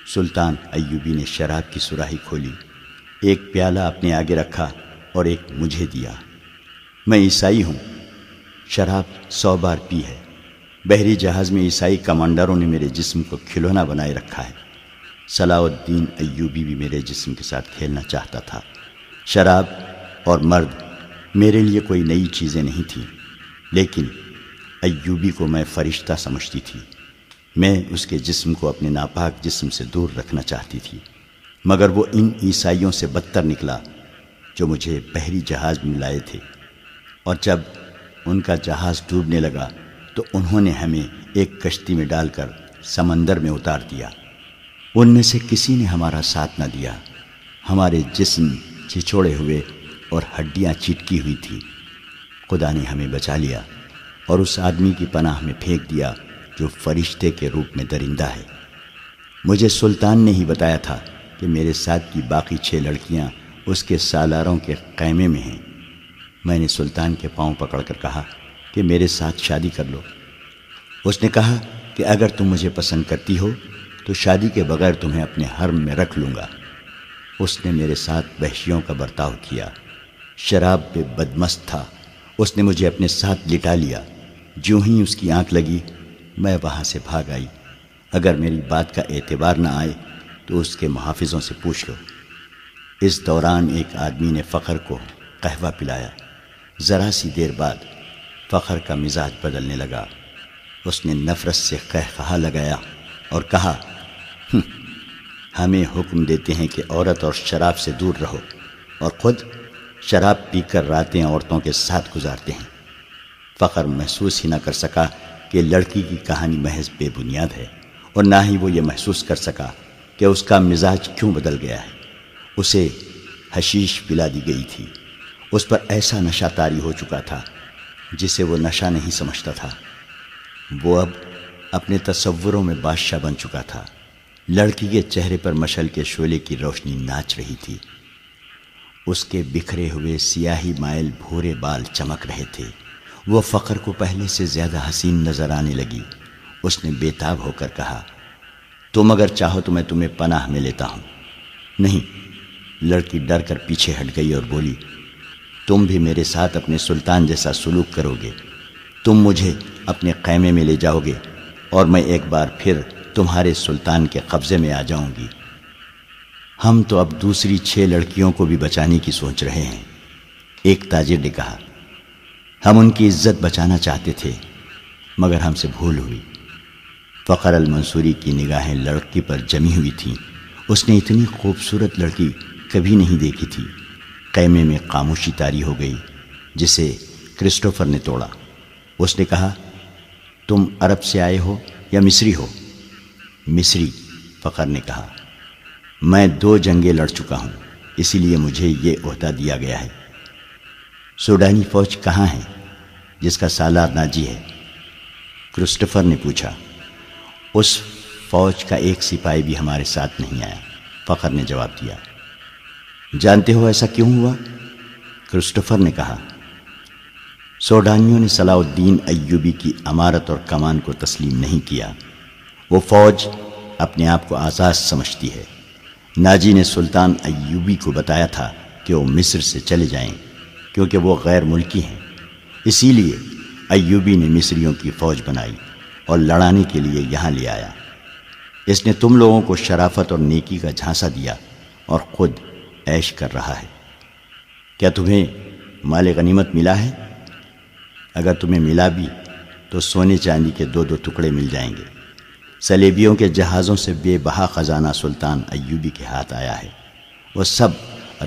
سلطان ایوبی نے شراب کی سراہی کھولی، ایک پیالہ اپنے آگے رکھا اور ایک مجھے دیا۔ میں عیسائی ہوں، شراب 100 بار پی ہے۔ بحری جہاز میں عیسائی کمانڈروں نے میرے جسم کو کھلونا بنائے رکھا ہے۔ صلاح الدین ایوبی بھی میرے جسم کے ساتھ کھیلنا چاہتا تھا۔ شراب اور مرد میرے لیے کوئی نئی چیزیں نہیں تھیں، لیکن ایوبی کو میں فرشتہ سمجھتی تھی۔ میں اس کے جسم کو اپنے ناپاک جسم سے دور رکھنا چاہتی تھی، مگر وہ ان عیسائیوں سے بدتر نکلا جو مجھے بحری جہاز میں لائے تھے، اور جب ان کا جہاز ڈوبنے لگا تو انہوں نے ہمیں ایک کشتی میں ڈال کر سمندر میں اتار دیا۔ ان میں سے کسی نے ہمارا ساتھ نہ دیا۔ ہمارے جسم چھچوڑے ہوئے اور ہڈیاں چٹکی ہوئی تھی۔ خدا نے ہمیں بچا لیا اور اس آدمی کی پناہ میں پھینک دیا جو فرشتے کے روپ میں درندہ ہے۔ مجھے سلطان نے ہی بتایا تھا کہ میرے ساتھ کی باقی 6 لڑکیاں اس کے سالاروں کے خیمے میں ہیں۔ میں نے سلطان کے پاؤں پکڑ کر کہا کہ میرے ساتھ شادی کر لو۔ اس نے کہا کہ اگر تم مجھے پسند کرتی ہو تو شادی کے بغیر تمہیں اپنے حرم میں رکھ لوں گا۔ اس نے میرے ساتھ وحشیوں کا برتاؤ کیا، شراب پہ بدمست تھا۔ اس نے مجھے اپنے ساتھ لٹا لیا۔ جو ہی اس کی آنکھ لگی میں وہاں سے بھاگ آئی۔ اگر میری بات کا اعتبار نہ آئے تو اس کے محافظوں سے پوچھ لو۔ اس دوران ایک آدمی نے فخر کو قہوہ پلایا۔ ذرا سی دیر بعد فخر کا مزاج بدلنے لگا۔ اس نے نفرت سے قہقہا لگایا اور کہا، ہمیں حکم دیتے ہیں کہ عورت اور شراب سے دور رہو، اور خود شراب پی کر راتیں عورتوں کے ساتھ گزارتے ہیں۔ فخر محسوس ہی نہ کر سکا کہ لڑکی کی کہانی محض بے بنیاد ہے، اور نہ ہی وہ یہ محسوس کر سکا کہ اس کا مزاج کیوں بدل گیا ہے۔ اسے حشیش پلا دی گئی تھی۔ اس پر ایسا نشہ طاری ہو چکا تھا جسے وہ نشہ نہیں سمجھتا تھا۔ وہ اب اپنے تصوروں میں بادشاہ بن چکا تھا۔ لڑکی کے چہرے پر مشعل کے شعلے کی روشنی ناچ رہی تھی۔ اس کے بکھرے ہوئے سیاہی مائل بھورے بال چمک رہے تھے۔ وہ فخر کو پہلے سے زیادہ حسین نظر آنے لگی۔ اس نے بے تاب ہو کر کہا، تم اگر چاہو تو میں تمہیں پناہ میں لیتا ہوں۔ نہیں۔ لڑکی ڈر کر پیچھے ہٹ گئی اور بولی، تم بھی میرے ساتھ اپنے سلطان جیسا سلوک کرو گے۔ تم مجھے اپنے خیمے میں لے جاؤ گے اور میں ایک بار پھر تمہارے سلطان کے قبضے میں آ جاؤں گی۔ ہم تو اب دوسری 6 لڑکیوں کو بھی بچانے کی سوچ رہے ہیں، ایک تاجر نے کہا۔ ہم ان کی عزت بچانا چاہتے تھے مگر ہم سے بھول ہوئی۔ فخر المنصوری کی نگاہیں لڑکی پر جمی ہوئی تھیں۔ اس نے اتنی خوبصورت لڑکی کبھی نہیں دیکھی تھی۔ خیمے میں خاموشی طاری ہو گئی جسے کرسٹوفر نے توڑا۔ اس نے کہا، تم عرب سے آئے ہو یا مصری ہو؟ مصری، فخر نے کہا۔ میں 2 جنگیں لڑ چکا ہوں، اسی لیے مجھے یہ عہدہ دیا گیا ہے۔ سوڈانی فوج کہاں ہے جس کا سالار ناجی ہے؟ کرسٹوفر نے پوچھا۔ اس فوج کا ایک سپاہی بھی ہمارے ساتھ نہیں آیا، فخر نے جواب دیا۔ جانتے ہو ایسا کیوں ہوا؟ کرسٹوفر نے کہا۔ سوڈانیوں نے صلاح الدین ایوبی کی امارت اور کمان کو تسلیم نہیں کیا۔ وہ فوج اپنے آپ کو آزاد سمجھتی ہے۔ ناجی نے سلطان ایوبی کو بتایا تھا کہ وہ مصر سے چلے جائیں کیونکہ وہ غیر ملکی ہیں۔ اسی لیے ایوبی نے مصریوں کی فوج بنائی اور لڑانے کے لیے یہاں لے آیا۔ اس نے تم لوگوں کو شرافت اور نیکی کا جھانسا دیا اور خود عیش کر رہا ہے۔ کیا تمہیں مال غنیمت ملا ہے؟ اگر تمہیں ملا بھی تو سونے چاندی کے 2 ٹکڑے مل جائیں گے۔ صلیبیوں کے جہازوں سے بے بہا خزانہ سلطان ایوبی کے ہاتھ آیا ہے۔ وہ سب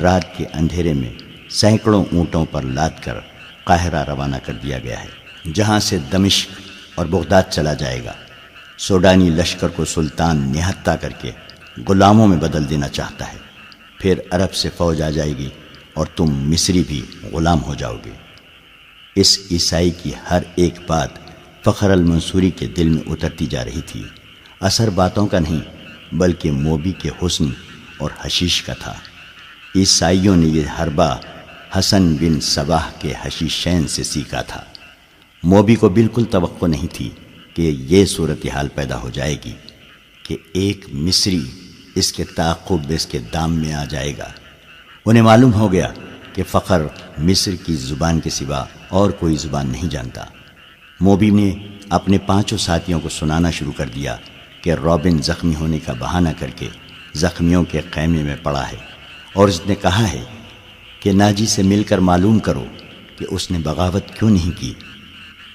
رات کے اندھیرے میں سینکڑوں اونٹوں پر لاد کر قاہرہ روانہ کر دیا گیا ہے، جہاں سے دمشق اور بغداد چلا جائے گا۔ سوڈانی لشکر کو سلطان نہتہ کر کے غلاموں میں بدل دینا چاہتا ہے۔ پھر عرب سے فوج آ جائے گی اور تم مصری بھی غلام ہو جاؤ گے۔ اس عیسائی کی ہر ایک بات فخر المنصوری کے دل میں اترتی جا رہی تھی۔ اثر باتوں کا نہیں بلکہ موبی کے حسن اور حشیش کا تھا۔ عیسائیوں نے یہ حربہ حسن بن صباح کے حشیشین سے سیکھا تھا۔ موبی کو بالکل توقع نہیں تھی کہ یہ صورتحال پیدا ہو جائے گی کہ ایک مصری اس کے تعاقب اس کے دام میں آ جائے گا۔ انہیں معلوم ہو گیا کہ فخر مصر کی زبان کے سوا اور کوئی زبان نہیں جانتا۔ موبی نے اپنے 5 ساتھیوں کو سنانا شروع کر دیا کہ رابن زخمی ہونے کا بہانہ کر کے زخمیوں کے خیمے میں پڑا ہے اور اس نے کہا ہے کہ ناجی سے مل کر معلوم کرو کہ اس نے بغاوت کیوں نہیں کی،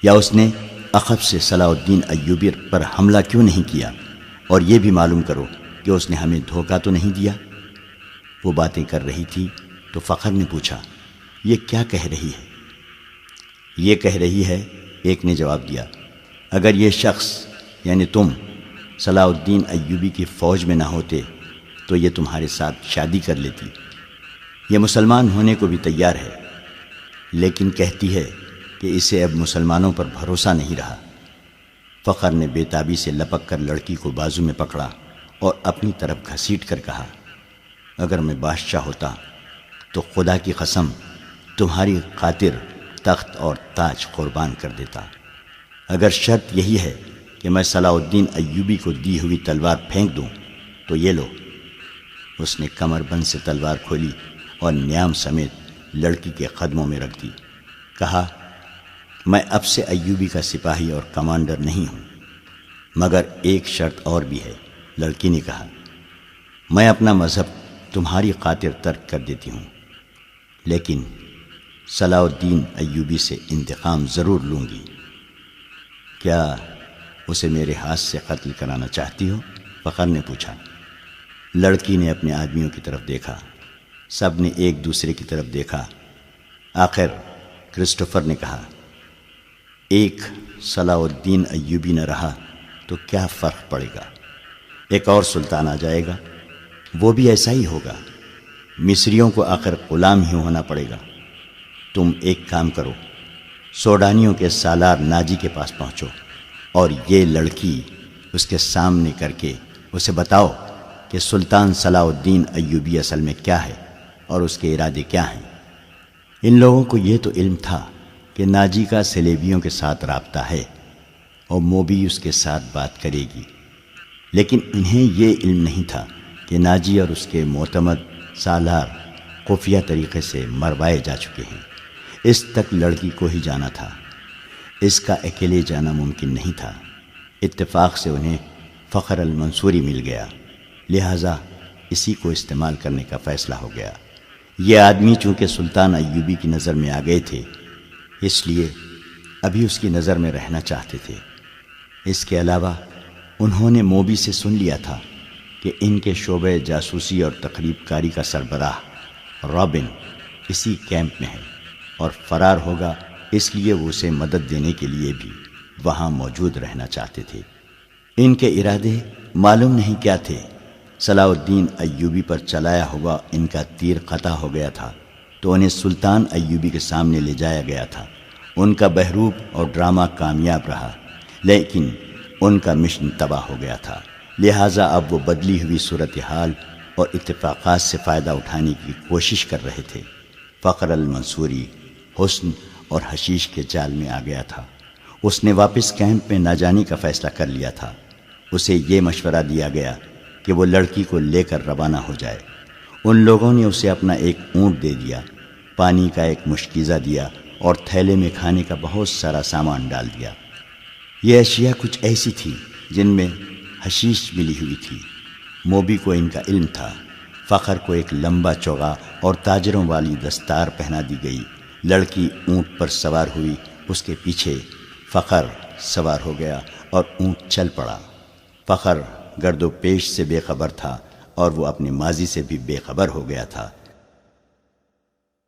یا اس نے عقب سے صلاح الدین ایوبی پر حملہ کیوں نہیں کیا، اور یہ بھی معلوم کرو کہ اس نے ہمیں دھوکہ تو نہیں دیا۔ وہ باتیں کر رہی تھی تو فخر نے پوچھا، یہ کیا کہہ رہی ہے؟ یہ کہہ رہی ہے، ایک نے جواب دیا، اگر یہ شخص یعنی تم صلاح الدین ایوبی کی فوج میں نہ ہوتے تو یہ تمہارے ساتھ شادی کر لیتی۔ یہ مسلمان ہونے کو بھی تیار ہے، لیکن کہتی ہے کہ اسے اب مسلمانوں پر بھروسہ نہیں رہا۔ فخر نے بے تابی سے لپک کر لڑکی کو بازو میں پکڑا اور اپنی طرف گھسیٹ کر کہا، اگر میں بادشاہ ہوتا تو خدا کی قسم تمہاری خاطر تخت اور تاج قربان کر دیتا۔ اگر شرط یہی ہے کہ میں صلاح الدین ایوبی کو دی ہوئی تلوار پھینک دوں تو یہ لو۔ اس نے کمر بند سے تلوار کھولی اور نیام سمیت لڑکی کے قدموں میں رکھ دی۔ کہا، میں اب سے ایوبی کا سپاہی اور کمانڈر نہیں ہوں، مگر ایک شرط اور بھی ہے۔ لڑکی نے کہا، میں اپنا مذہب تمہاری خاطر ترک کر دیتی ہوں، لیکن صلاح الدین ایوبی سے انتقام ضرور لوں گی۔ کیا اسے میرے ہاتھ سے قتل کرانا چاہتی ہو؟ فخر نے پوچھا۔ لڑکی نے اپنے آدمیوں کی طرف دیکھا، سب نے ایک دوسرے کی طرف دیکھا۔ آخر کرسٹوفر نے کہا، ایک صلاح الدین ایوبی نہ رہا تو کیا فرق پڑے گا؟ ایک اور سلطان آ جائے گا، وہ بھی ایسا ہی ہوگا۔ مصریوں کو آخر غلام ہی ہونا پڑے گا۔ تم ایک کام کرو، سوڈانیوں کے سالار ناجی کے پاس پہنچو اور یہ لڑکی اس کے سامنے کر کے اسے بتاؤ کہ سلطان صلاح الدین ایوبی اصل میں کیا ہے اور اس کے ارادے کیا ہیں۔ ان لوگوں کو یہ تو علم تھا کہ ناجی کا صلیبیوں کے ساتھ رابطہ ہے اور موبی اس کے ساتھ بات کرے گی، لیکن انہیں یہ علم نہیں تھا کہ ناجی اور اس کے معتمد سالار خفیہ طریقے سے مروائے جا چکے ہیں۔ اس تک لڑکی کو ہی جانا تھا، اس کا اکیلے جانا ممکن نہیں تھا۔ اتفاق سے انہیں فخر المنصوری مل گیا، لہٰذا اسی کو استعمال کرنے کا فیصلہ ہو گیا۔ یہ آدمی چونکہ سلطان ایوبی کی نظر میں آ گئے تھے، اس لیے ابھی اس کی نظر میں رہنا چاہتے تھے۔ اس کے علاوہ انہوں نے موبی سے سن لیا تھا کہ ان کے شعبہ جاسوسی اور تقریب کاری کا سربراہ رابن اسی کیمپ میں ہے اور فرار ہوگا، اس لیے وہ اسے مدد دینے کے لیے بھی وہاں موجود رہنا چاہتے تھے۔ ان کے ارادے معلوم نہیں کیا تھے۔ صلاح الدین ایوبی پر چلایا ہوا ان کا تیر قطع ہو گیا تھا تو انہیں سلطان ایوبی کے سامنے لے جایا گیا تھا۔ ان کا بہروپ اور ڈرامہ کامیاب رہا، لیکن ان کا مشن تباہ ہو گیا تھا، لہٰذا اب وہ بدلی ہوئی صورتحال اور اتفاقات سے فائدہ اٹھانے کی کوشش کر رہے تھے۔ فخر المنصوری حسن اور حشیش کے جال میں آ گیا تھا۔ اس نے واپس کیمپ میں نہ جانے کا فیصلہ کر لیا تھا۔ اسے یہ مشورہ دیا گیا کہ وہ لڑکی کو لے کر روانہ ہو جائے۔ ان لوگوں نے اسے اپنا ایک اونٹ دے دیا، پانی کا ایک مشکیزہ دیا اور تھیلے میں کھانے کا بہت سارا سامان ڈال دیا۔ یہ اشیاء کچھ ایسی تھی جن میں حشیش ملی ہوئی تھی۔ موبی کو ان کا علم تھا۔ فخر کو ایک لمبا چوغا اور تاجروں والی دستار پہنا دی گئی۔ لڑکی اونٹ پر سوار ہوئی، اس کے پیچھے فخر سوار ہو گیا اور اونٹ چل پڑا۔ فخر گرد و پیش سے بے خبر تھا اور وہ اپنے ماضی سے بھی بے خبر ہو گیا تھا۔